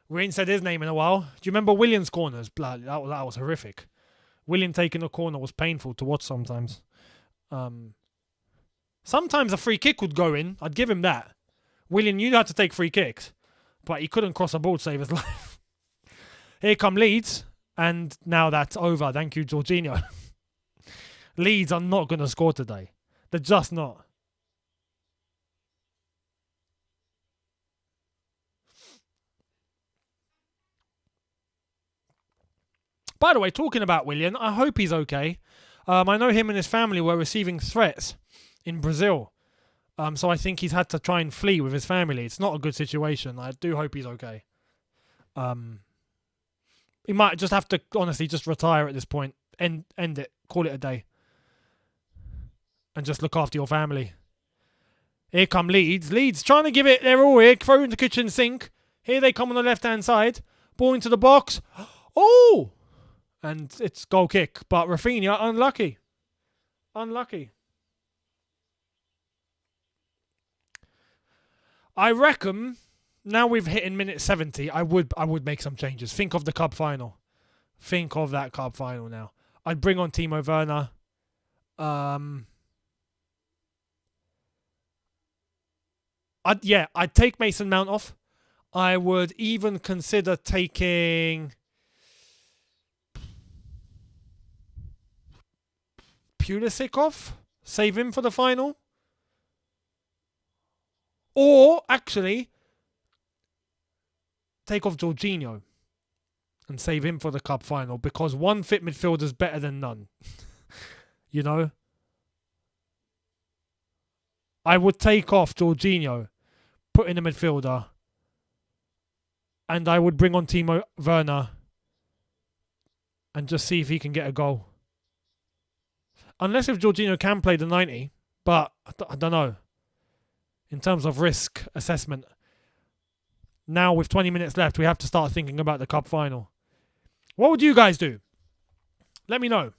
Speaker 2: We ain't said his name in a while. Do you remember Willian's corners? Blood, that was horrific. Willian taking a corner was painful to watch sometimes. Sometimes a free kick would go in. I'd give him that. Willian knew how to take free kicks, but he couldn't cross a ball to save his life. Here come Leeds, and now that's over. Thank you, Jorginho. Leeds are not going to score today. They're just not. By the way, talking about Willian, I hope he's okay. I know him and his family were receiving threats in Brazil. So I think he's had to try and flee with his family. It's not a good situation. I do hope he's okay. He might just have to, honestly, just retire at this point. End it. Call it a day. And just look after your family. Here come Leeds. Leeds trying to give it their all here. Throw in the kitchen sink. Here they come on the left-hand side. Ball into the box. Oh! And it's goal kick. But Rafinha, unlucky. Unlucky. I reckon now we've hit in minute 70, I would make some changes. Think of the cup final. Think of that cup final now. I'd bring on Timo Werner. I'd take Mason Mount off. I would even consider taking Pulisic off. Save him for the final. Or, actually, take off Jorginho and save him for the cup final, because one fit midfielder is better than none. You know? I would take off Jorginho, put in a midfielder, and I would bring on Timo Werner and just see if he can get a goal. Unless if Jorginho can play the 90, but I don't know. In terms of risk assessment, now with 20 minutes left, we have to start thinking about the cup final. What would you guys do? Let me know.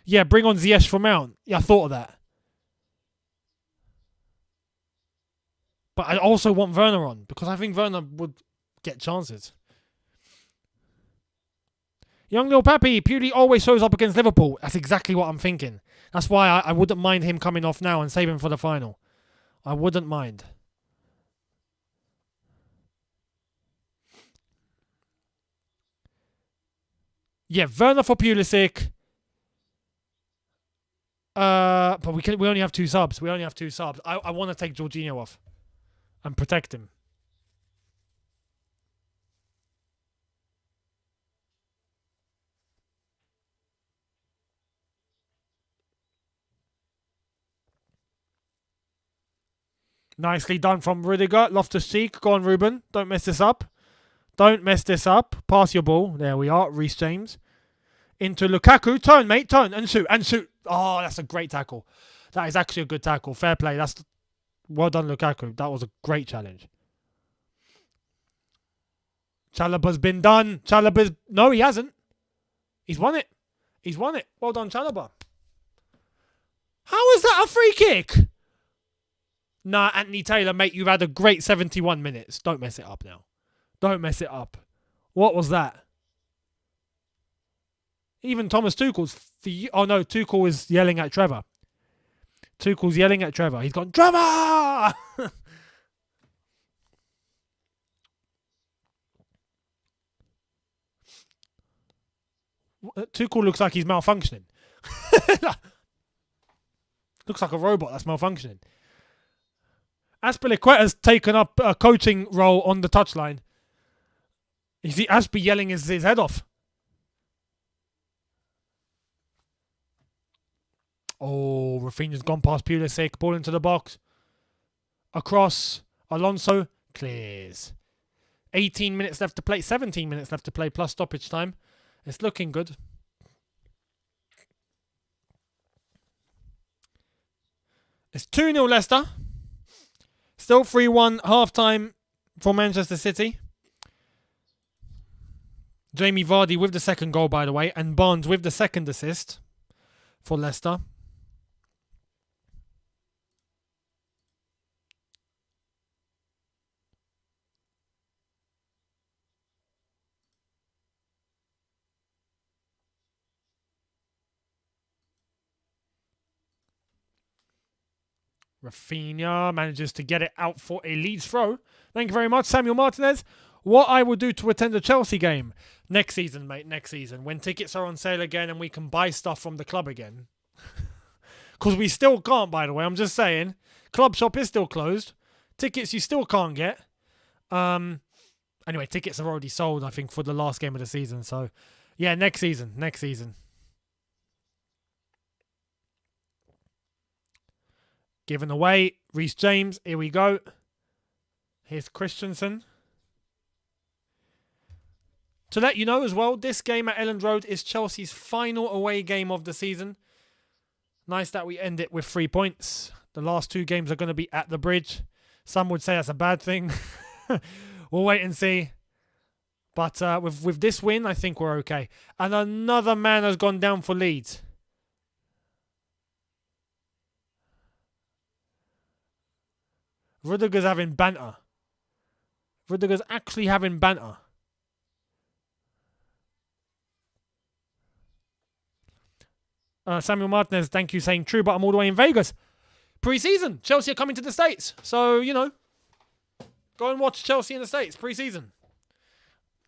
Speaker 2: Yeah, bring on Ziyech for Mount. Yeah, I thought of that. But I also want Werner on, because I think Werner would get chances. Young Lil Pappy, Pewdie always shows up against Liverpool. That's exactly what I'm thinking. That's why I wouldn't mind him coming off now and save him for the final. I wouldn't mind. Yeah, Werner for Pulisic. But we only have two subs. I want to take Jorginho off and protect him. Nicely done from Rudiger. Loftus-Cheek. Go on, Ruben. Don't mess this up. Pass your ball. There we are. Reece James. Into Lukaku. Turn, mate. Turn and shoot. Oh, that's a great tackle. That is actually a good tackle. Fair play. Well done, Lukaku. That was a great challenge. Chalobah's been done. No, he hasn't. He's won it. Well done, Chalobah. How is that a free kick? Nah, Anthony Taylor, mate, you've had a great 71 minutes. Don't mess it up now. Don't mess it up. What was that? Even Thomas Tuchel's... Oh, no, Tuchel is yelling at Trevor. He's gone, Trevor! Tuchel looks like he's malfunctioning. Looks like a robot that's malfunctioning. Aspilicueta's taken up a coaching role on the touchline. You see Aspi yelling his head off. Oh, Rafinha's gone past Pulisic. Ball into the box. Across. Alonso clears. 18 minutes left to play. 17 minutes left to play plus stoppage time. It's looking good. It's 2-0 Leicester. Still 3-1 half-time for Manchester City. Jamie Vardy with the second goal, by the way, and Barnes with the second assist for Leicester. Rafinha manages to get it out for a Leeds throw. Thank you very much, Samuel Martinez. What I will do to attend a Chelsea game next season, mate, next season, when tickets are on sale again and we can buy stuff from the club again. Because we still can't, by the way, I'm just saying. Club shop is still closed. Tickets you still can't get. Anyway, tickets are already sold, I think, for the last game of the season. So, yeah, next season. Given away, Reece James. Here we go. Here's Christensen. To let you know as well, this game at Elland Road is Chelsea's final away game of the season. Nice that we end it with 3 points. The last 2 games are going to be at the Bridge. Some would say that's a bad thing. We'll wait and see. But with this win, I think we're okay. And another man has gone down for Leeds. Rudiger's having banter. Rudiger's actually having banter. Samuel Martinez, thank you, saying true, but I'm all the way in Vegas. Pre-season. Chelsea are coming to the States. So, go and watch Chelsea in the States. Pre-season.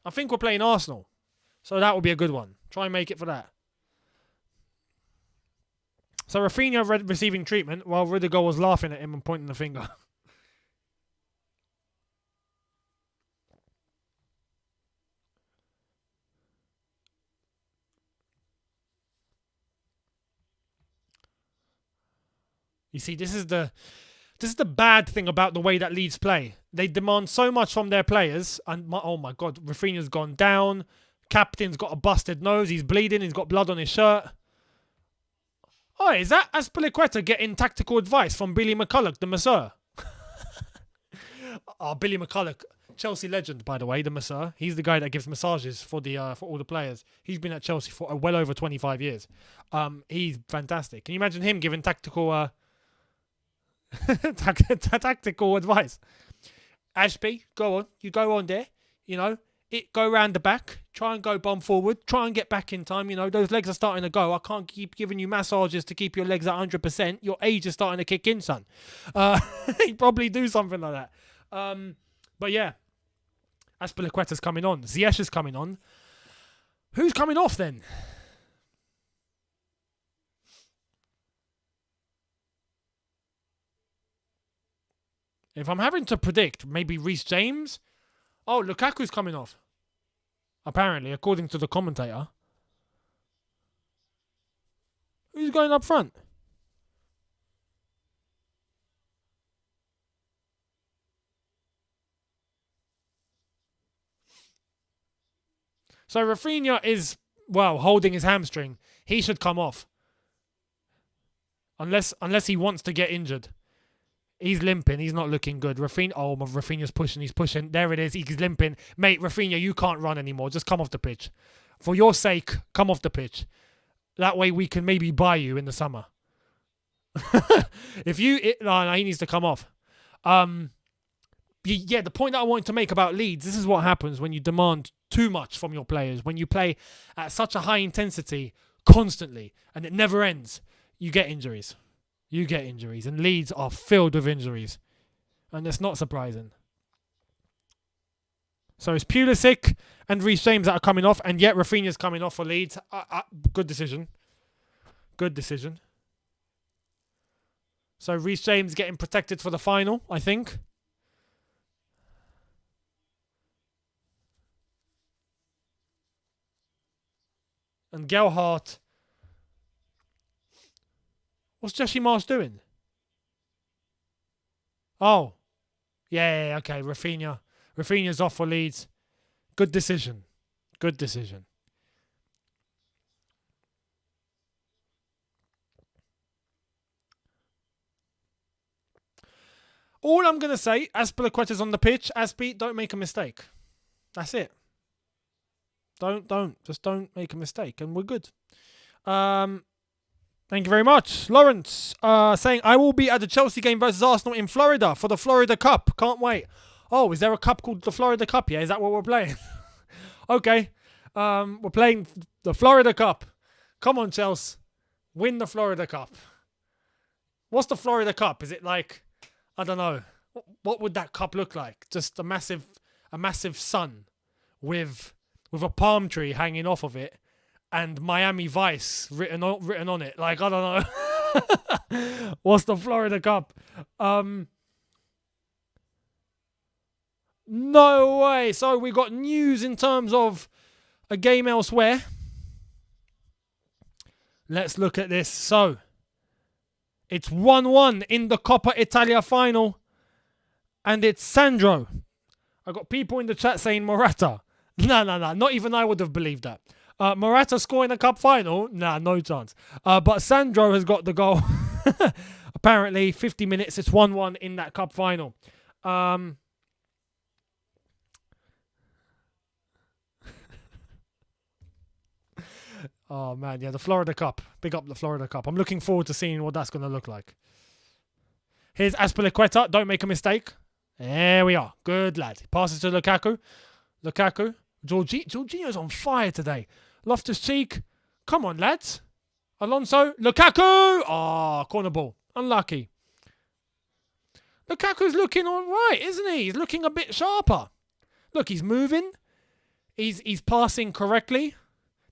Speaker 2: I think we're playing Arsenal. So that will be a good one. Try and make it for that. So Rafinha receiving treatment while Rudiger was laughing at him and pointing the finger. You see, this is the bad thing about the way that Leeds play. They demand so much from their players, and oh my God, Rafinha's gone down. Captain's got a busted nose. He's bleeding. He's got blood on his shirt. Oh, is that Azpilicueta getting tactical advice from Billy McCulloch, the masseur? Billy McCulloch, Chelsea legend, by the way, the masseur. He's the guy that gives massages for all the players. He's been at Chelsea for well over 25 years. He's fantastic. Can you imagine him giving tactical tactical advice? Ashby, go on. You go on there. Go round the back. Try and go bomb forward. Try and get back in time. Those legs are starting to go. I can't keep giving you massages to keep your legs at 100%. Your age is starting to kick in, son. He'd probably do something like that. But yeah. Azpilicueta's coming on. Ziyech is coming on. Who's coming off then? If I'm having to predict, maybe Reece James? Oh, Lukaku's coming off. Apparently, according to the commentator. Who's going up front? So Rafinha is, holding his hamstring. He should come off. Unless he wants to get injured. He's limping. He's not looking good. Rafinha's pushing. He's pushing. There it is. He's limping. Mate, Rafinha, you can't run anymore. Just come off the pitch. For your sake, come off the pitch. That way we can maybe buy you in the summer. No, he needs to come off. The point that I wanted to make about Leeds, this is what happens when you demand too much from your players. When you play at such a high intensity constantly and it never ends, you get injuries. And Leeds are filled with injuries. And it's not surprising. So it's Pulisic and Reece James that are coming off, and yet Rafinha's coming off for Leeds. Good decision. So Reece James getting protected for the final, I think. And Gelhardt. What's Jesse Marsh doing? Oh. Yeah, okay. Rafinha's off for Leeds. Good decision. All I'm going to say, Azpilicueta's on the pitch. Azpi, don't make a mistake. That's it. Just don't make a mistake and we're good. Thank you very much. Lawrence saying, I will be at the Chelsea game versus Arsenal in Florida for the Florida Cup. Can't wait. Oh, is there a cup called the Florida Cup? Yeah, is that what we're playing? Okay. We're playing the Florida Cup. Come on, Chelsea. Win the Florida Cup. What's the Florida Cup? Is it like, I don't know. What would that cup look like? Just a massive sun with a palm tree hanging off of it. And Miami Vice written on it. Like, I don't know. What's the Florida Cup? No way. So we got news in terms of a game elsewhere. Let's look at this. So, it's 1-1 in the Coppa Italia final. And it's Sandro. I got people in the chat saying Morata. No. Not even I would have believed that. Morata scoring a cup final? Nah, no chance. But Sandro has got the goal. apparently 50 minutes. It's 1-1 in that cup final. Oh, man. Yeah, the Florida Cup. Big up the Florida Cup. I'm looking forward to seeing what that's going to look like. Here's Azpilicueta. Don't make a mistake. There we are. Good lad. Passes to Lukaku. Jorginho's on fire today. Loftus-Cheek. Come on, lads. Alonso. Lukaku. Oh, corner ball. Unlucky. Lukaku's looking all right, isn't he? He's looking a bit sharper. Look, he's moving. He's passing correctly.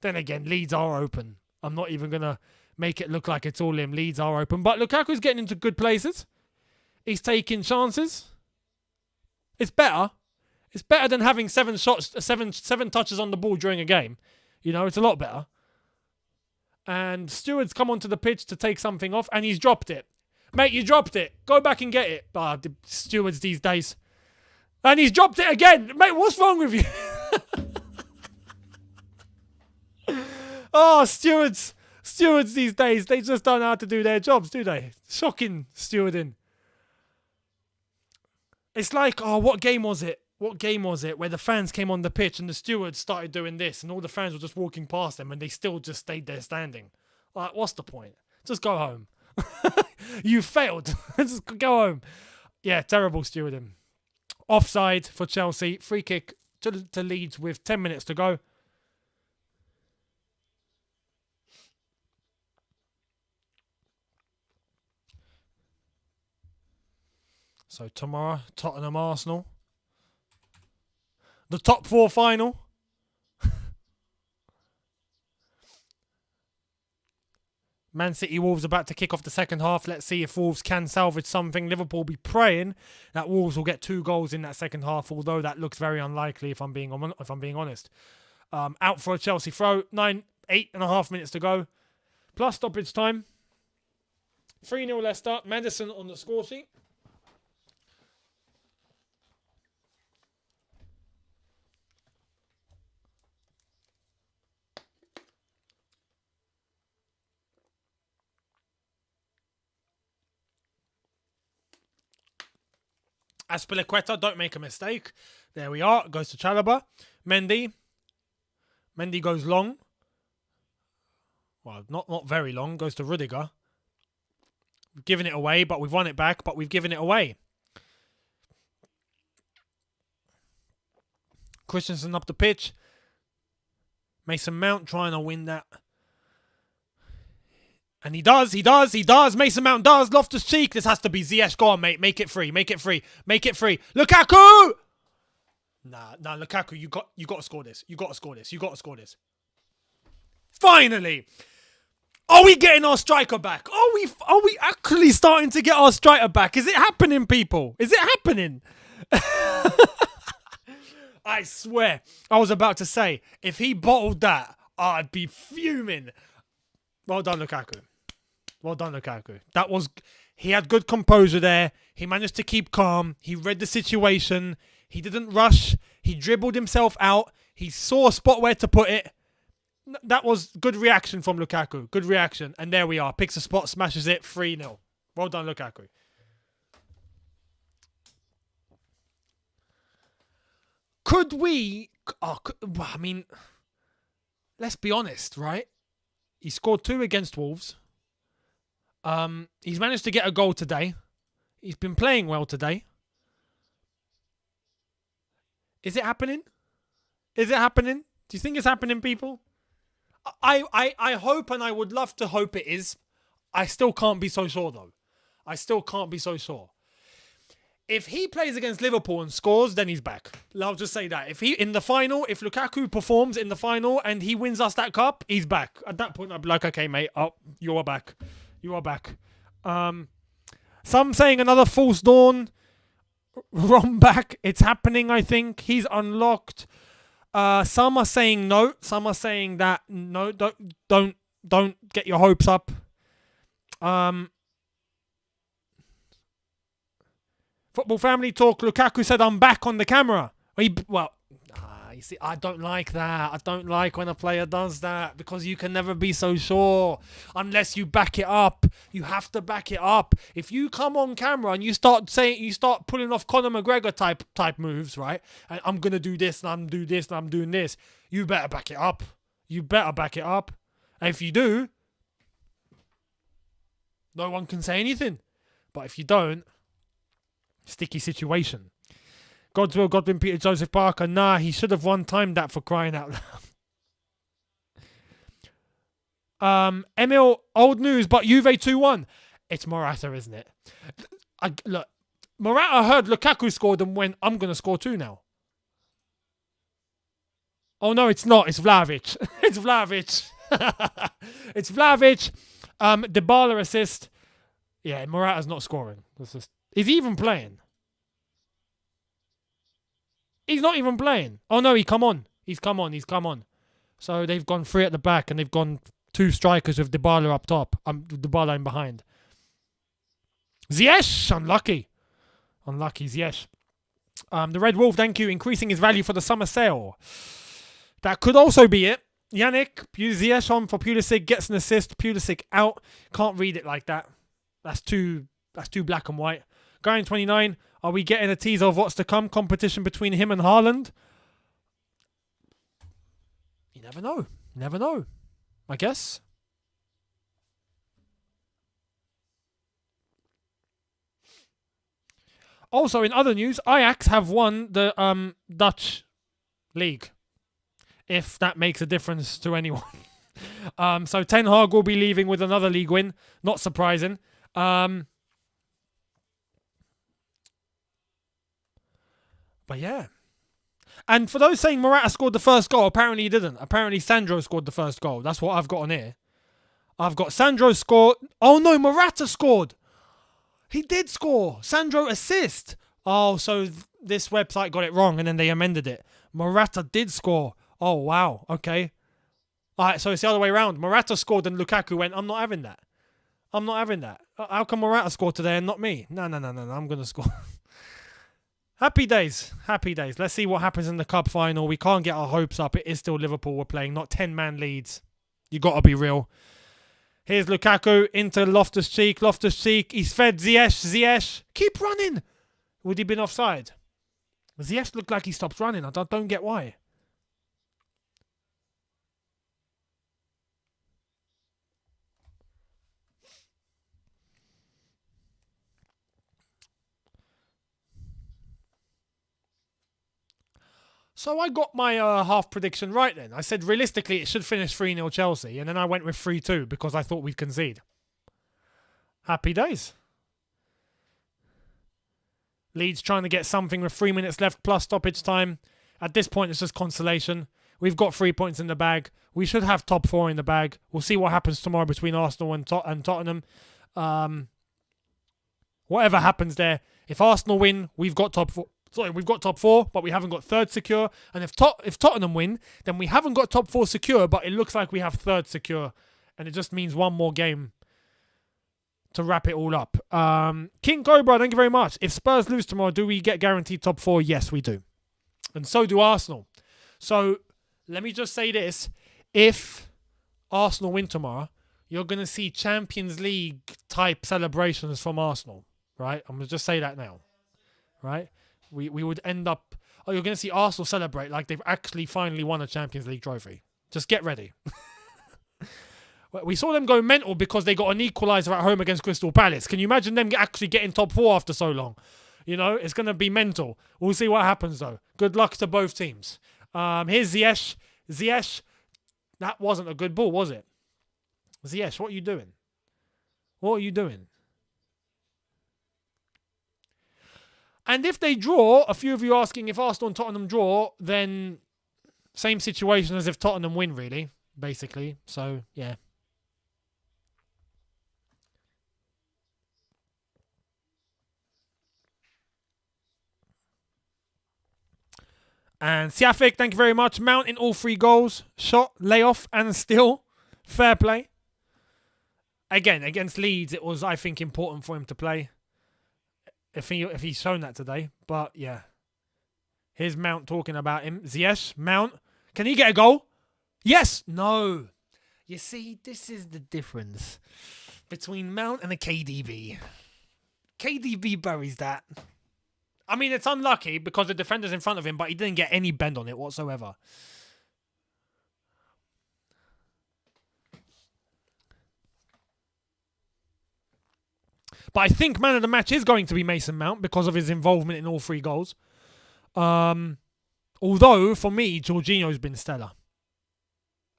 Speaker 2: Then again, Leeds are open. I'm not even going to make it look like it's all him. Leeds are open. But Lukaku's getting into good places. He's taking chances. It's better. It's better than having seven touches on the ball during a game. You know, it's a lot better. And Steward's come onto the pitch to take something off, and he's dropped it. Mate, you dropped it. Go back and get it. The Stewards these days. And he's dropped it again. Mate, what's wrong with you? Oh, stewards these days, they just don't know how to do their jobs, do they? Shocking stewarding. It's like, what game was it? Where the fans came on the pitch and the stewards started doing this and all the fans were just walking past them and they still just stayed there standing. Like, what's the point? Just go home. You failed. Just go home. Yeah, terrible stewarding. Offside for Chelsea. Free kick to Leeds with 10 minutes to go. So tomorrow, Tottenham Arsenal. The top 4 final. Man City Wolves about to kick off the second half. Let's see if Wolves can salvage something. Liverpool will be praying that Wolves will get 2 goals in that second half, although that looks very unlikely if I'm being honest. Out for a Chelsea throw. 8.5 minutes to go. Plus stoppage time. 3-0 Leicester. Madison on the score sheet. Azpilicueta, don't make a mistake. There we are. Goes to Chalobah. Mendy goes long. Well, not very long. Goes to Rudiger. We've given it away, but we've won it back, but we've given it away. Christensen up the pitch. Mason Mount trying to win that. And he does. Mason Mount does. Loftus-Cheek. This has to be Ziyech. Go on, mate. Make it free. Lukaku! Nah, Lukaku, you got to score this. You got to score this. Finally! Are we getting our striker back? Are we actually starting to get our striker back? Is it happening, people? Is it happening? I swear. I was about to say, if he bottled that, I'd be fuming. Well done, Lukaku. He had good composure there. He managed to keep calm. He read the situation. He didn't rush. He dribbled himself out. He saw a spot where to put it. That was good reaction from Lukaku. Good reaction. And there we are. Picks a spot, smashes it. 3-0. Well done, Lukaku. Could we... I mean, let's be honest, right? He scored 2 against Wolves. He's managed to get a goal today. He's been playing well today. Is it happening? Do you think it's happening, people? I hope and I would love to hope it is. I still can't be so sure, though. If he plays against Liverpool and scores, then he's back. I'll just say that. If Lukaku performs in the final and he wins us that cup, he's back. At that point, I'd be like, okay, mate, you are back. Some saying another false dawn. Rom back. It's happening, I think. He's unlocked. Some are saying no. Some are saying that no, don't get your hopes up. Football Family Talk. Lukaku said, "I'm back on the camera." He You see, I don't like that. I don't like when a player does that because you can never be so sure unless you back it up. You have to back it up. If you come on camera and you start pulling off Conor McGregor type moves, right? And I'm gonna do this and I'm do this and I'm doing this. You better back it up. You better back it up. And if you do, no one can say anything. But if you don't, sticky situation. Godswill, Godwin, Peter, Joseph Parker. Nah, he should have timed that for crying out loud. Emil, old news, but Juve 2-1. It's Morata, isn't it? Look, Morata heard Lukaku scored and went, I'm going to score 2 now. Oh, no, it's not. It's Vlahovic. It's Vlahovic. It's Vlahovic. Dybala assist. Yeah, Morata's not scoring. Is he even playing? He's not even playing. Oh, no, He's come on. So they've gone 3 at the back and they've gone 2 strikers with Dybala up top. Dybala in behind. Ziyech! Unlucky, Ziyech. The Red Wolf, thank you. Increasing his value for the summer sale. That could also be it. Yannick, Ziyech on for Pulisic. Gets an assist. Pulisic out. Can't read it like that. That's too black and white. Going 29. Are we getting a teaser of what's to come? Competition between him and Haaland? You never know. Never know. I guess. Also, in other news, Ajax have won the Dutch league. If that makes a difference to anyone. So Ten Hag will be leaving with another league win. Not surprising. But yeah. And for those saying Morata scored the first goal, apparently he didn't. Apparently Sandro scored the first goal. That's what I've got on here. I've got Sandro scored. Oh no, Morata scored. He did score. Sandro assist. Oh, so this website got it wrong and then they amended it. Morata did score. Oh, wow. Okay. All right, so it's the other way around. Morata scored and Lukaku went, I'm not having that. How come Morata scored today and not me? No. I'm going to score. Happy days. Let's see what happens in the cup final. We can't get our hopes up. It is still Liverpool we're playing, not 10-man leads. You got to be real. Here's Lukaku into Loftus-Cheek. He's fed Ziyech. Keep running. Would he been offside? Ziyech looked like he stopped running. I don't get why. So I got my half prediction right then. I said realistically it should finish 3-0 Chelsea, and then I went with 3-2 because I thought we'd concede. Happy days. Leeds trying to get something with 3 minutes left plus stoppage time. At this point, it's just consolation. We've got 3 points in the bag. We should have top 4 in the bag. We'll see what happens tomorrow between Arsenal and Tottenham. Whatever happens there, if Arsenal win, we've got top 4. We've got top 4, but we haven't got third secure. And if Tottenham win, then we haven't got top 4 secure, but it looks like we have third secure. And it just means one more game to wrap it all up. King Cobra, thank you very much. If Spurs lose tomorrow, do we get guaranteed top 4? Yes, we do. And so do Arsenal. So let me just say this. If Arsenal win tomorrow, you're going to see Champions League type celebrations from Arsenal. Right? I'm going to just say that now. Right? We would end up... Oh, you're going to see Arsenal celebrate like they've actually finally won a Champions League trophy. Just get ready. We saw them go mental because they got an equaliser at home against Crystal Palace. Can you imagine them actually getting top 4 after so long? You know, it's going to be mental. We'll see what happens, though. Good luck to both teams. Here's Ziyech. Ziyech, that wasn't a good ball, was it? Ziyech, what are you doing? What are you doing? And if they draw, a few of you asking if Arsenal and Tottenham draw, then same situation as if Tottenham win, really, basically. So, yeah. And Siafik, thank you very much. Mount in all 3 goals. Shot, layoff, and still. Fair play. Again, against Leeds, it was, I think, important for him to play. If he's shown that today. But, yeah. Here's Mount talking about him. Ziyech, Mount. Can he get a goal? Yes. No. You see, this is the difference between Mount and a KDB. KDB buries that. I mean, it's unlucky because the defender's in front of him, but he didn't get any bend on it whatsoever. But I think man of the match is going to be Mason Mount because of his involvement in all 3 goals. Although, for me, Jorginho's been stellar.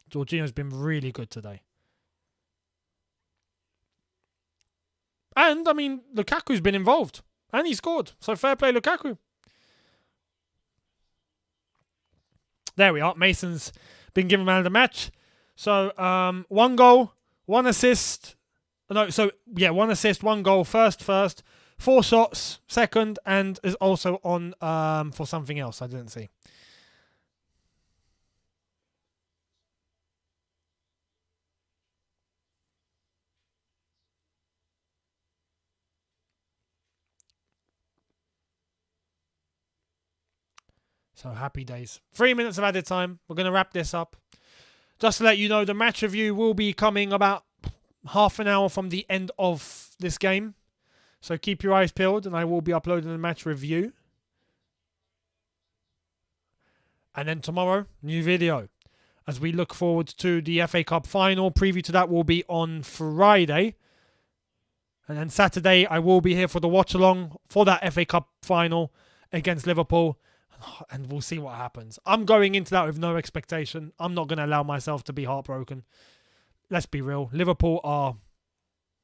Speaker 2: Jorginho's been really good today. And, I mean, Lukaku's been involved. And he scored. So fair play, Lukaku. There we are. Mason's been given man of the match. So, 1 goal, 1 assist. No, so, yeah, 1 assist, 1 goal. First. 4 shots, second. And is also on for something else I didn't see. So happy days. 3 minutes of added time. We're going to wrap this up. Just to let you know, the match review will be coming about half an hour from the end of this game. So keep your eyes peeled and I will be uploading the match review. And then tomorrow, new video. As we look forward to the FA Cup final. Preview to that will be on Friday. And then Saturday, I will be here for the watch-along for that FA Cup final against Liverpool. And we'll see what happens. I'm going into that with no expectation. I'm not going to allow myself to be heartbroken. Let's be real. Liverpool are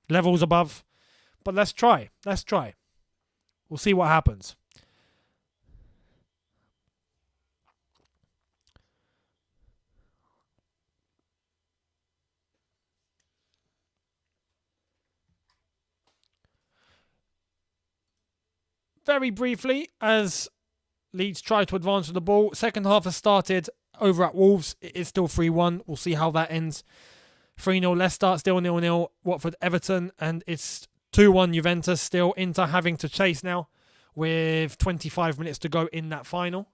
Speaker 2: levels above. But let's try. We'll see what happens. Very briefly, as Leeds try to advance with the ball. Second half has started over at Wolves. It is still 3-1. We'll see how that ends. 3-0 Leicester, still 0-0 Watford Everton, and it's 2-1 Juventus, still Inter having to chase now with 25 minutes to go in that final.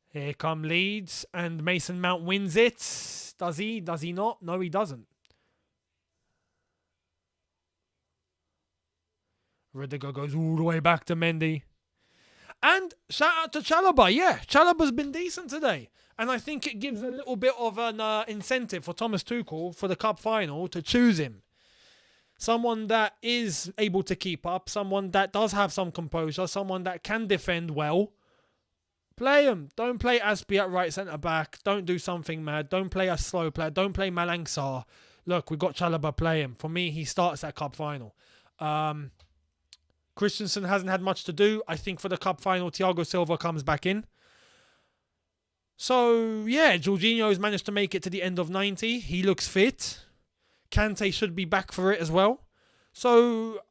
Speaker 2: Here come Leeds, and Mason Mount wins it. Does he? Does he not? No, he doesn't. Rudiger goes all the way back to Mendy. And shout out to Chalobah. Yeah, Chalobah's been decent today. And I think it gives a little bit of an incentive for Thomas Tuchel for the cup final to choose him. Someone that is able to keep up. Someone that does have some composure. Someone that can defend well. Play him. Don't play Aspie at right centre-back. Don't do something mad. Don't play a slow player. Don't play Malang Sarr. Look, we've got Chalobah, play him. For me, he starts that cup final. Christensen hasn't had much to do. I think for the cup final, Thiago Silva comes back in. So, yeah, Jorginho's managed to make it to the end of 90. He looks fit. Kante should be back for it as well. So,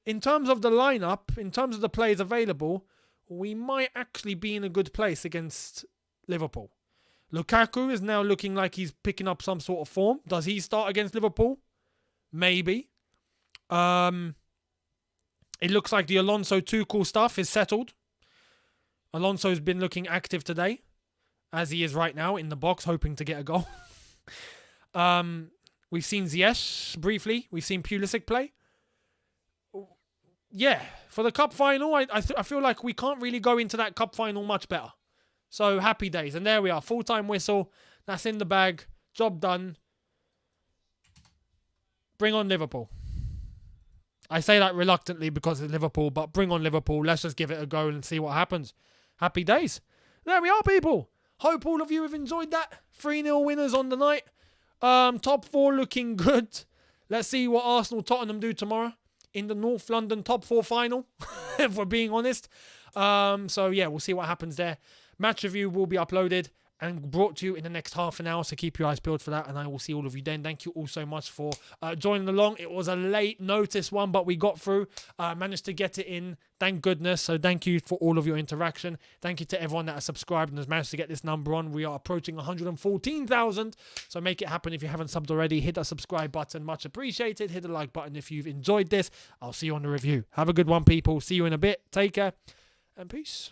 Speaker 2: in terms of the lineup, in terms of the players available, we might actually be in a good place against Liverpool. Lukaku is now looking like he's picking up some sort of form. Does he start against Liverpool? Maybe. It looks like the Alonso Tuchel stuff is settled. Alonso's been looking active today, as he is right now in the box, hoping to get a goal. We've seen Ziyech briefly. We've seen Pulisic play. Yeah, for the cup final, I feel like we can't really go into that cup final much better. So happy days. And there we are. Full-time whistle. That's in the bag. Job done. Bring on Liverpool. I say that reluctantly because it's Liverpool, but bring on Liverpool. Let's just give it a go and see what happens. Happy days. There we are, people. Hope all of you have enjoyed that. 3-0 winners on the night. Top 4 looking good. Let's see what Arsenal Tottenham do tomorrow in the North London top 4 final, if we're being honest. So, yeah, we'll see what happens there. Match review will be uploaded and brought to you in the next half an hour, so keep your eyes peeled for that, and I will see all of you then. Thank you all so much for joining along. It was a late notice one, but we got through, managed to get it in, thank goodness. So thank you for all of your interaction. Thank you to everyone that has subscribed and has managed to get this number on. We are approaching 114,000, so make it happen if you haven't subbed already. Hit that subscribe button, much appreciated. Hit the like button if you've enjoyed this. I'll see you on the review. Have a good one, people. See you in a bit. Take care, and peace.